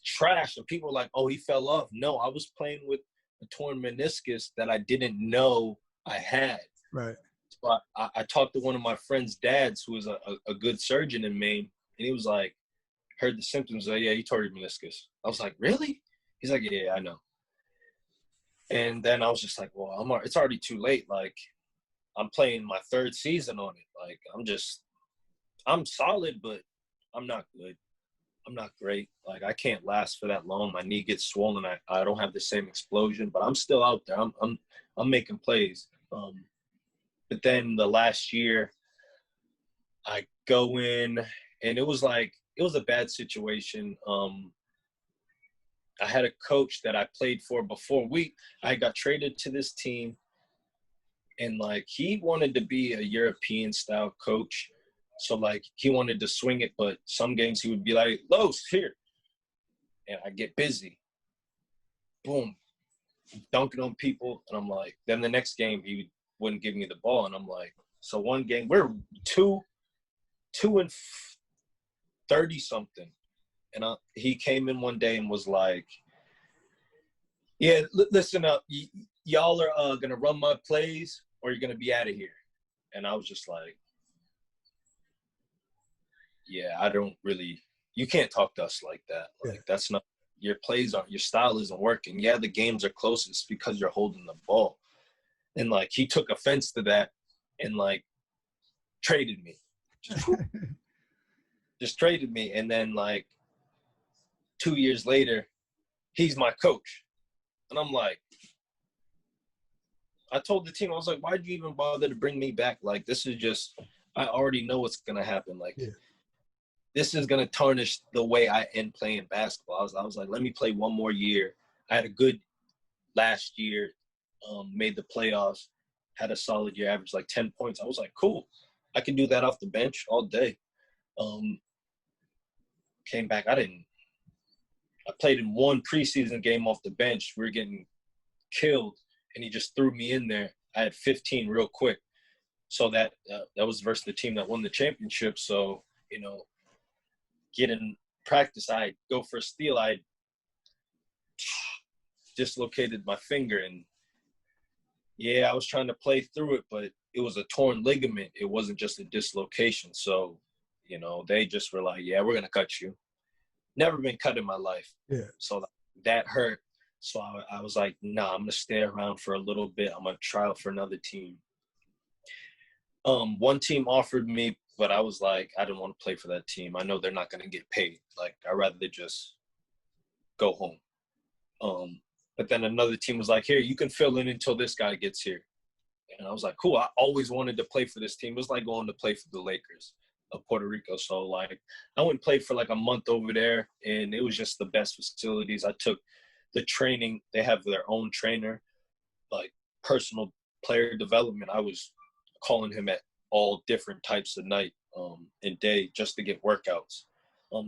trash. And people were like, oh, he fell off. No, I was playing with a torn meniscus that I didn't know I had. Right. So I talked to one of my friend's dads, who was a good surgeon in Maine. And he was like, heard the symptoms. Like, yeah, you tore your meniscus. I was like, really? He's like, yeah, I know. And then I was just like, well, it's already too late. Like, I'm playing my 3rd season on it. Like, I'm solid, but I'm not good. I'm not great. Like, I can't last for that long. My knee gets swollen. I don't have the same explosion, but I'm still out there. I'm making plays. But then the last year, I go in, and it was a bad situation. I had a coach that I played for before I got traded to this team, and like he wanted to be a European style coach. So like he wanted to swing it, but some games he would be like, Los, here. And I get busy. Boom. Dunking on people. And I'm like, then the next game he wouldn't give me the ball. And I'm like, so one game, we're 2 and 30 something. And he came in one day and was like, yeah, listen up. Y'all are going to run my plays or you're going to be out of here. And I was just like, yeah, I don't really – you can't talk to us like that. Like, that's not – your plays aren't – your style isn't working. Yeah, the games are close. It's because you're holding the ball. And, like, he took offense to that and, like, traded me. Just traded me. And then, like, 2 years later, he's my coach. And I'm like, I told the team, I was like, why'd you even bother to bring me back? Like, this is just, I already know what's going to happen. Like, this is going to tarnish the way I end playing basketball. I was like, let me play one more year. I had a good last year, made the playoffs, had a solid year, averaged like 10 points. I was like, cool. I can do that off the bench all day. Came back. I played in one preseason game off the bench. We were getting killed, and he just threw me in there. I had 15 real quick. So that was versus the team that won the championship. So, you know, get in practice, I go for a steal. I dislocated my finger. And, yeah, I was trying to play through it, but it was a torn ligament. It wasn't just a dislocation. So, you know, they just were like, yeah, we're going to cut you. Never been cut in my life. Yeah. So that hurt. So I was like, nah, I'm going to stay around for a little bit. I'm going to try out for another team. One team offered me, but I was like, I didn't want to play for that team. I know they're not going to get paid. Like, I'd rather they just go home. But then another team was like, here, you can fill in until this guy gets here. And I was like, cool. I always wanted to play for this team. It was like going to play for the Lakers of Puerto Rico. So, like, I went and played for like a month over there, and it was just the best facilities. I took the training. They have their own trainer, like personal player development. I was calling him at all different types of night and day just to get workouts,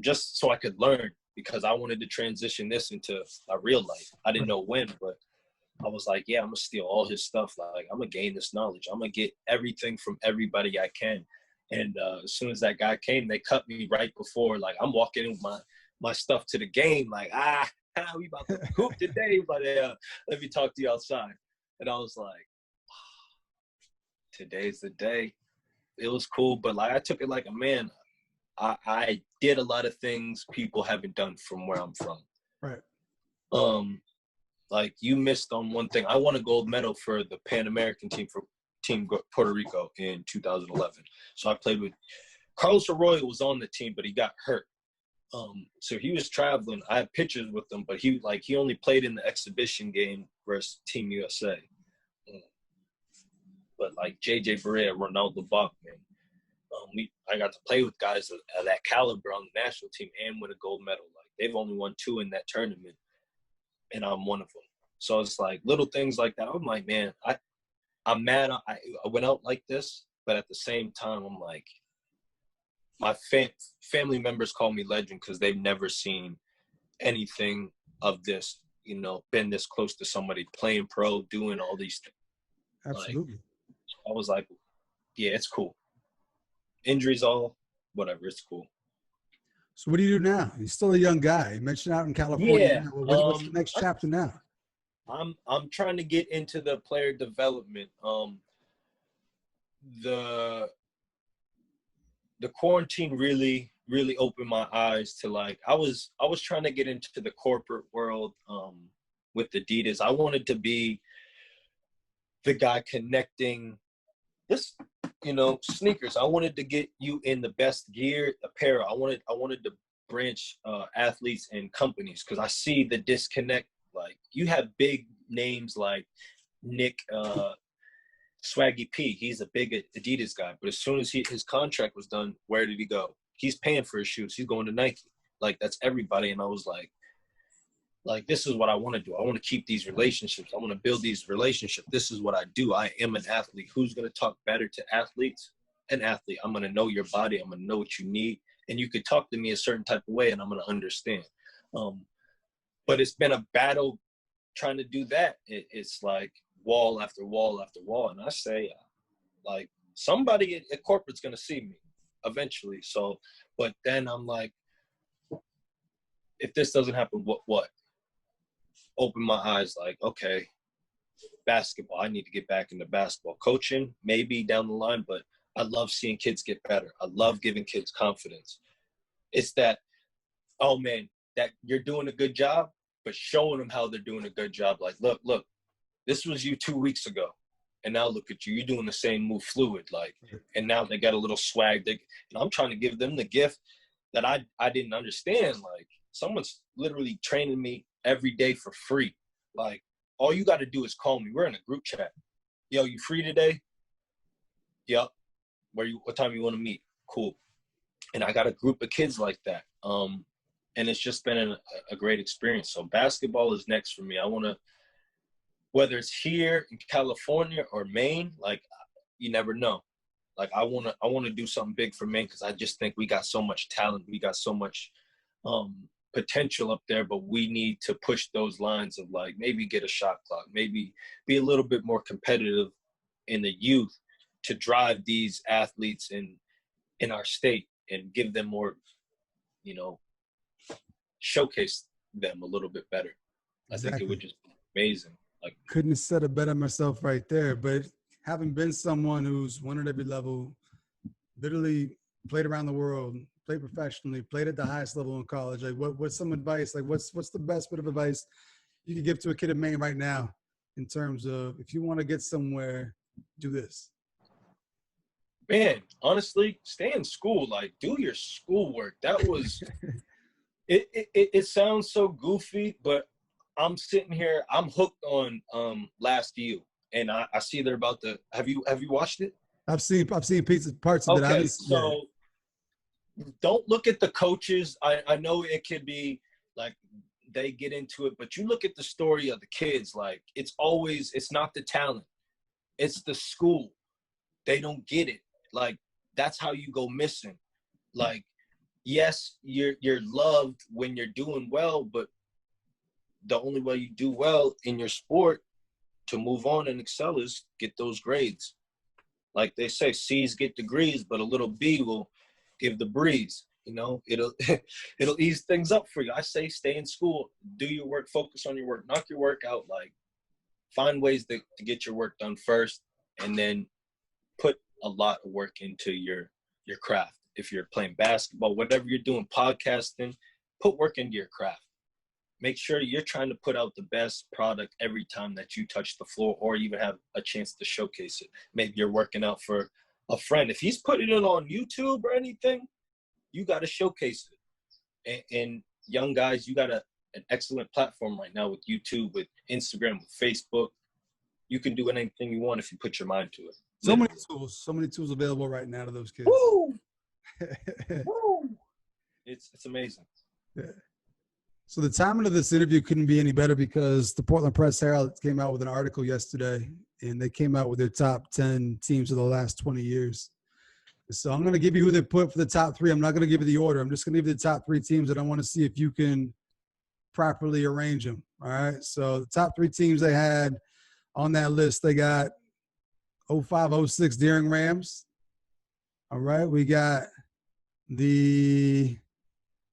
just so I could learn, because I wanted to transition this into my real life. I didn't know when, but I was like, yeah, I'm gonna steal all his stuff. Like, I'm gonna gain this knowledge. I'm gonna get everything from everybody I can. And as soon as that guy came, they cut me right before. Like, I'm walking in with my stuff to the game. Like, we about to hoop today, but let me talk to you outside. And I was like, today's the day. It was cool, but like, I took it like a man. I did a lot of things people haven't done from where I'm from. Right. Like, you missed on one thing. I won a gold medal for the Pan American team for Team Puerto Rico in 2011. So I played with Carlos Arroyo was on the team, but he got hurt. So he was traveling. I had pictures with him, but he only played in the exhibition game versus Team USA. But like JJ Barea, Ronaldo Bachman, I got to play with guys of that caliber on the national team and win a gold medal. Like, they've only won 2 in that tournament, and I'm one of them. So it's like little things like that. I'm like, man, I'm mad I went out like this, but at the same time, I'm like, my family members call me legend because they've never seen anything of this, you know, been this close to somebody playing pro, doing all these things. Absolutely. Like, I was like, yeah, it's cool. Injuries, all, whatever, it's cool. So what do you do now? You're still a young guy. You mentioned out in California. Yeah. Now. What's the next chapter now? I'm trying to get into the player development. The quarantine really opened my eyes to, like, I was trying to get into the corporate world with Adidas. I wanted to be the guy connecting this, you know, sneakers. I wanted to get you in the best gear, apparel. I wanted to branch athletes and companies, because I see the disconnect. Like, you have big names like Nick Swaggy P. He's a big Adidas guy, but as soon as his contract was done, where did he go? He's paying for his shoes. He's going to Nike. Like, that's everybody. And I was like, this is what I want to do. I want to keep these relationships. I want to build these relationships. This is what I do. I am an athlete. Who's going to talk better to athletes? An athlete. I'm going to know your body. I'm going to know what you need. And you could talk to me a certain type of way, and I'm going to understand. But it's been a battle trying to do that. It's like wall after wall after wall. And I say, like, somebody at corporate's going to see me eventually. So, but then I'm like, if this doesn't happen, what? Open my eyes, like, okay, basketball. I need to get back into basketball. Coaching, maybe down the line, but I love seeing kids get better. I love giving kids confidence. It's that, oh man, that you're doing a good job, but showing them how they're doing a good job. Like, look, this was you 2 weeks ago, and now look at you. You're doing the same move fluid, like, and now they got a little swag. And I'm trying to give them the gift that I didn't understand. Like, someone's literally training me every day for free. Like, all you got to do is call me. We're in a group chat. Yo, you free today? Yep. What time you want to meet? Cool. And I got a group of kids like that. And it's just been a great experience. So basketball is next for me. I want to, whether it's here in California or Maine, like, you never know. Like, I want to do something big for Maine, because I just think we got so much talent. We got so much potential up there, but we need to push those lines of, like, maybe get a shot clock, maybe be a little bit more competitive in the youth to drive these athletes in our state and give them more, you know, showcase them a little bit better. I think it would just be amazing. Like, couldn't have said it better myself right there. But having been someone who's won at every level, literally played around the world, played professionally, played at the highest level in college, like, what's some advice? Like, what's the best bit of advice you could give to a kid in Maine right now in terms of, if you want to get somewhere, do this? Man, honestly, stay in school. Like, do your schoolwork. That was it sounds so goofy, but I'm sitting here, I'm hooked on Last U, and I see they're about to. Have you watched it? I've seen parts of it. Okay, so don't look at the coaches. I know it could be like they get into it, but you look at the story of the kids. Like, it's not the talent, it's the school. They don't get it. Like, that's how you go missing. Like, yes, you're loved when you're doing well, but the only way you do well in your sport to move on and excel is get those grades. Like they say, C's get degrees, but a little B will give the breeze. You know, it'll it'll ease things up for you. I say stay in school, do your work, focus on your work, knock your work out, like find ways to get your work done first, and then put a lot of work into your craft. If you're playing basketball, whatever you're doing, podcasting, put work into your craft. Make sure you're trying to put out the best product every time that you touch the floor or even have a chance to showcase it. Maybe you're working out for a friend. If he's putting it on YouTube or anything, you got to showcase it. And young guys, you got an excellent platform right now with YouTube, with Instagram, with Facebook. You can do anything you want if you put your mind to it. So many tools available right now to those kids. Woo! Woo! It's amazing. Yeah. So the timing of this interview couldn't be any better because the Portland Press Herald came out with an article yesterday, and they came out with their top 10 teams of the last 20 years. So I'm going to give you who they put for the top 3. I'm not going to give you the order. I'm just going to give you the top 3 teams, and I want to see if you can properly arrange them. All right. So the top 3 teams they had on that list, they got 05-06 Deering Rams. All right. We got the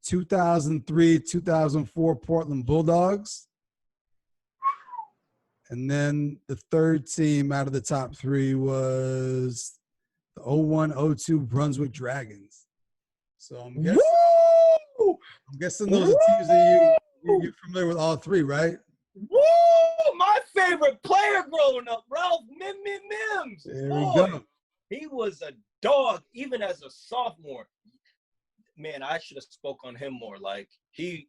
2003-2004 Portland Bulldogs. And then the third team out of the top 3 was the 01-02 Brunswick Dragons. So I'm guessing those are teams that you're familiar with all 3, right? Woo! My favorite player growing up, Ralph Mims. There we go. He was a dog even as a sophomore. Man, I should have spoke on him more. Like one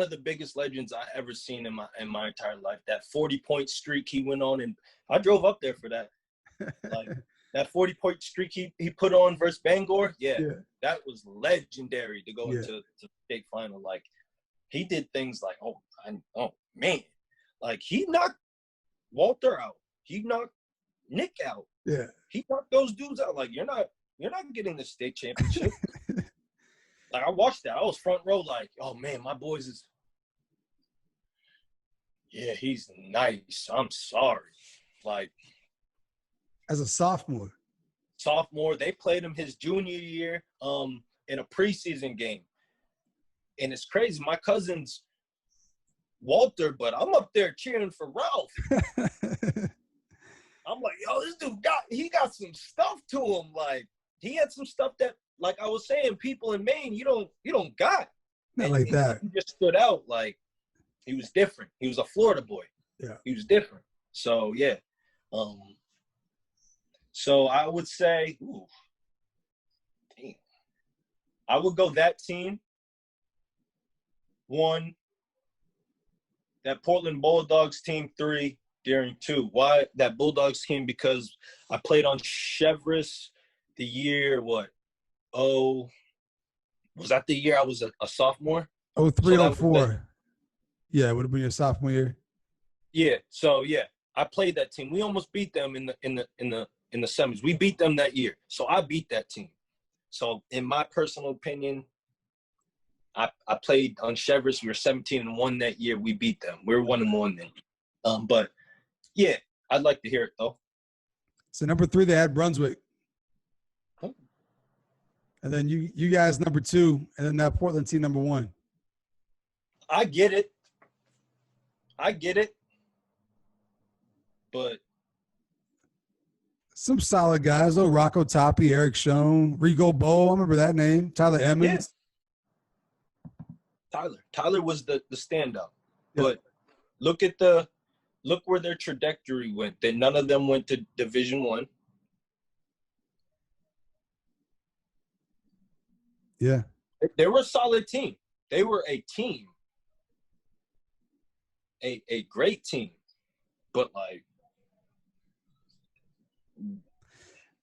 of the biggest legends I ever seen in my entire life. That 40-point streak he went on, and I drove up there for that. Like that 40-point streak he put on versus Bangor. Yeah, that was legendary to go into the state final. Like he did things like, oh man, like he knocked Walter out. He knocked Nick out. Yeah, he knocked those dudes out. Like you're not getting the state championship. Like I watched that. I was front row like, oh man, my boys is he's nice. I'm sorry. Like as a sophomore, they played him his junior year in a preseason game. And it's crazy. My cousin's Walter, but I'm up there cheering for Ralph. I'm like, yo, this dude got some stuff to him. Like he had some stuff that, like I was saying, people in Maine, you don't got. Not like that. He just stood out. Like he was different. He was a Florida boy. Yeah. He was different. So yeah. So I would say, I would go that team. 1, that Portland Bulldogs team. 3, Deering 2. Why that Bulldogs team? Because I played on cheverus the year, was that the year I was a sophomore? 03-04. Yeah, it would have been your sophomore year. Yeah. So yeah, I played that team. We almost beat them in the semis. We beat them that year. So I beat that team. So in my personal opinion, I played on cheverus. We were 17-1 that year. We beat them. We were 1-1 then. But yeah, I'd like to hear it though. So number 3, they had Brunswick. And then you guys number 2, and then that Portland team number 1. I get it. But some solid guys, though. Rocco Toppy, Eric Schoen, Rigo Bowl. I remember that name. Tyler Emmons. Yeah. Tyler was the standout. Yeah. But look where their trajectory went. That none of them went to Division I. Yeah. They were a solid team. They were a team. A great team. But like,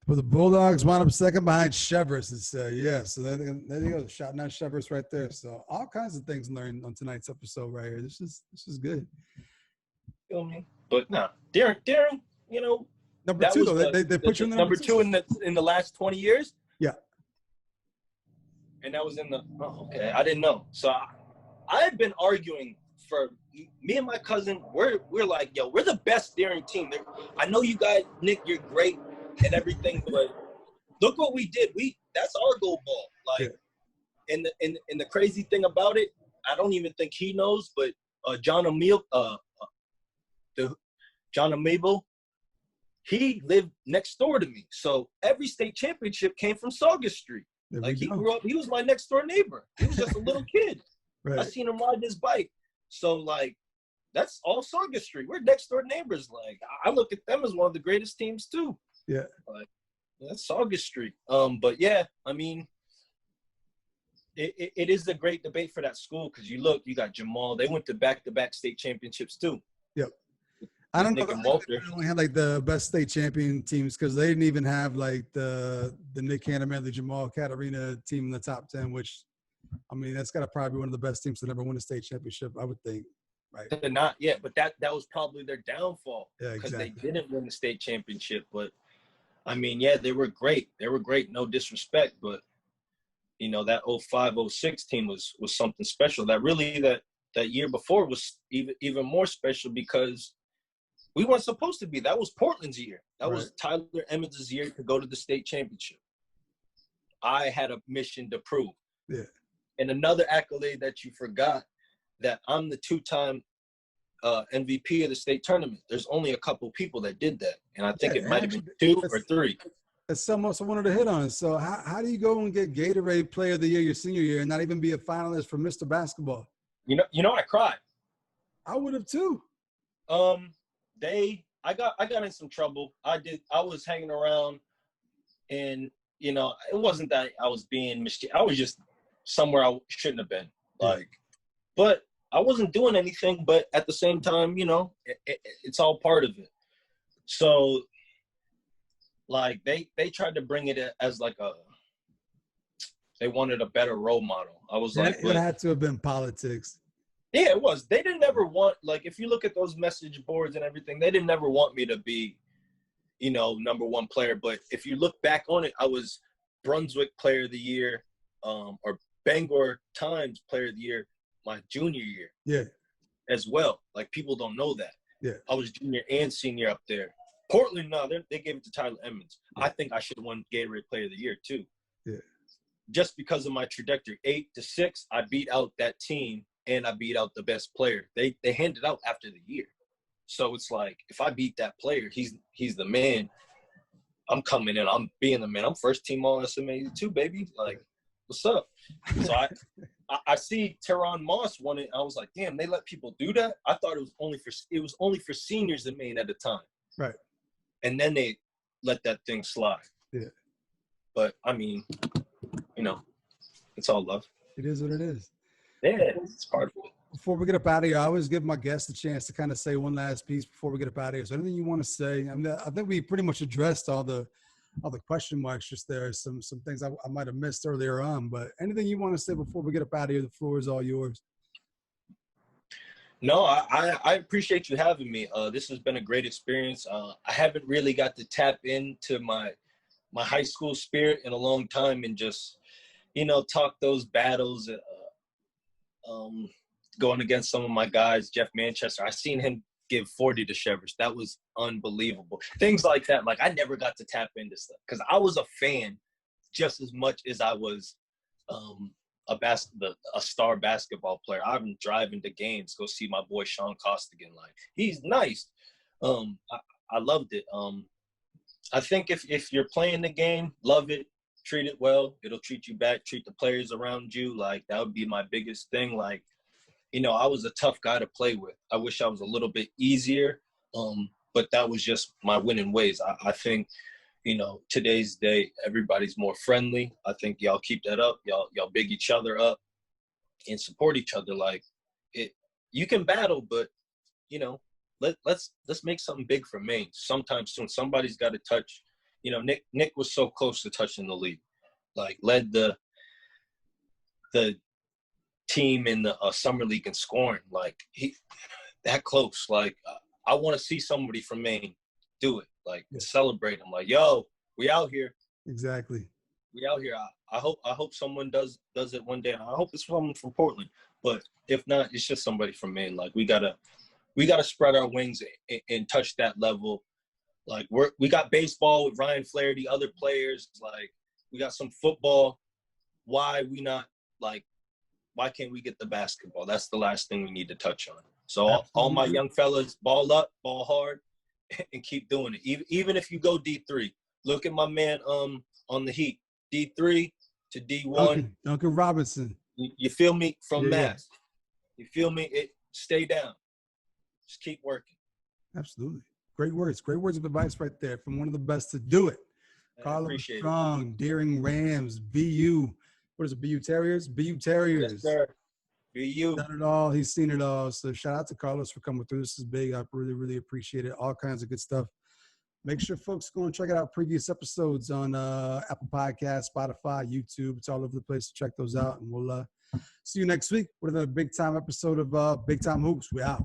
well, the Bulldogs wound up second behind cheverus. So there you go. Shouting out cheverus right there. So all kinds of things learned on tonight's episode right here. This is good. Feel me? But no, Deering, number 2 though. They put you in the number 2 in the last 20 years. Yeah. And that was in the – oh, okay. I didn't know. So I had been arguing for – me and my cousin, we're like, yo, we're the best steering team. I know you guys, Nick, you're great and everything, but look what we did. That's our goal ball. Like, and the crazy thing about it, I don't even think he knows, but John Amable, he lived next door to me. So every state championship came from Saugus Street. Like, he grew up, he was my next door neighbor. He was just a little kid. Right. I seen him ride his bike. So, like, that's all Saugus Street. We're next door neighbors. Like, I look at them as one of the greatest teams too. Yeah. Like, that's Saugus Street. But yeah, I mean, it is a great debate for that school because you got Jamal. They went to back-to-back state championships too. Yep. I don't know. Nick and Walter. They only had like the best state champion teams because they didn't even have like the Nick Hanneman, the Jamal Katarina team in the top 10, which, I mean, that's got to probably be one of the best teams to never win a state championship, I would think. Right. They're not yet, but that was probably their downfall because exactly. they didn't win the state championship. But I mean, yeah, they were great. They were great. No disrespect, but you know, that 05-06 team was something special. That really that year before was even more special because we weren't supposed to be. That was Portland's year. That was Tyler Emmons' year to go to the state championship. I had a mission to prove. Yeah. And another accolade that you forgot, that I'm the 2-time MVP of the state tournament. There's only a couple people that did that. And I think it might have been 2 or 3. That's something else I wanted to hit on. So how do you go and get Gatorade Player of the Year your senior year and not even be a finalist for Mr. Basketball? You know, I cried. I would have too. I got in some trouble. I was hanging around, and you know, it wasn't that I was being mischievous. I was just somewhere I shouldn't have been. Like, but I wasn't doing anything. But at the same time, you know, it's all part of it. So, like, they tried to bring it as like they wanted a better role model. I was like, it had to have been politics. Yeah, it was. They didn't ever want, like, if you look at those message boards and everything, they didn't ever want me to be, you know, #1 player. But if you look back on it, I was Brunswick Player of the Year, or Bangor Times Player of the Year my junior year. Yeah. As well. Like, people don't know that. Yeah. I was junior and senior up there. Portland, no, they gave it to Tyler Emmons. Yeah. I think I should have won Gatorade Player of the Year too. Yeah. Just because of my trajectory. 8-6, I beat out that team. And I beat out the best player. They handed out after the year. So it's like, if I beat that player, he's the man. I'm coming in. I'm being the man. I'm first team all SMA too, baby. Like, what's up? So I see Teron Moss won it. I was like, damn, they let people do that? I thought it was only for seniors in Maine at the time. Right. And then they let that thing slide. Yeah. But I mean, you know, it's all love. It is what it is. Yeah, it's part of it. Before we get up out of here, I always give my guests a chance to kind of say one last piece before we get up out of here. So anything you want to say? I mean, I think we pretty much addressed all the question marks. Just there are some things I might have missed earlier on. But anything you want to say before we get up out of here? The floor is all yours. No, I appreciate you having me. This has been a great experience. I haven't really got to tap into my high school spirit in a long time and just, you know, talk those battles. Going against some of my guys, Jeff Manchester, I seen him give 40 to Cheverus. That was unbelievable. Things like that. Like, I never got to tap into stuff because I was a fan just as much as I was a star basketball player. I'm driving to games, go see my boy Sean Costigan. Like, he's nice. I loved it. I think if you're playing the game, love it, treat it well. It'll treat you back, treat the players around you. Like, that would be my biggest thing. Like, you know, I was a tough guy to play with. I wish I was a little bit easier, but that was just my winning ways. I think, you know, today's day, everybody's more friendly. I think y'all keep that up. Y'all big each other up and support each other. Like, you can battle, but, you know, let's make something big for Maine sometime soon. Somebody's got to touch. You know, Nick was so close to touching the league, like led the team in the summer league in scoring. Like, he that close. Like, I want to see somebody from Maine do it. Like, celebrate him. Like, yo, we out here. Exactly. We out here. I hope someone does it one day. I hope it's someone from Portland. But if not, it's just somebody from Maine. Like we gotta spread our wings and touch that level. Like we got baseball with Ryan Flaherty, other players. Like we got some football. Why can't we get the basketball? That's the last thing we need to touch on. So all my young fellas, ball up, ball hard, and keep doing it. Even if you go D3, look at my man on the Heat, D3 to D1. Duncan Robinson. You feel me? From Mass. You feel me? Stay down. Just keep working. Absolutely. Great words. Great words of advice right there from one of the best to do it. Carlos Strong, Deering Rams, BU. What is it, BU Terriers? BU Terriers. Yes, sir. BU. He's done it all. He's seen it all. So shout out to Carlos for coming through. This is big. I really, really appreciate it. All kinds of good stuff. Make sure folks go and check out previous episodes on Apple Podcasts, Spotify, YouTube. It's all over the place. Check those out. And we'll see you next week with another big time episode of Big Time Hoops. We out.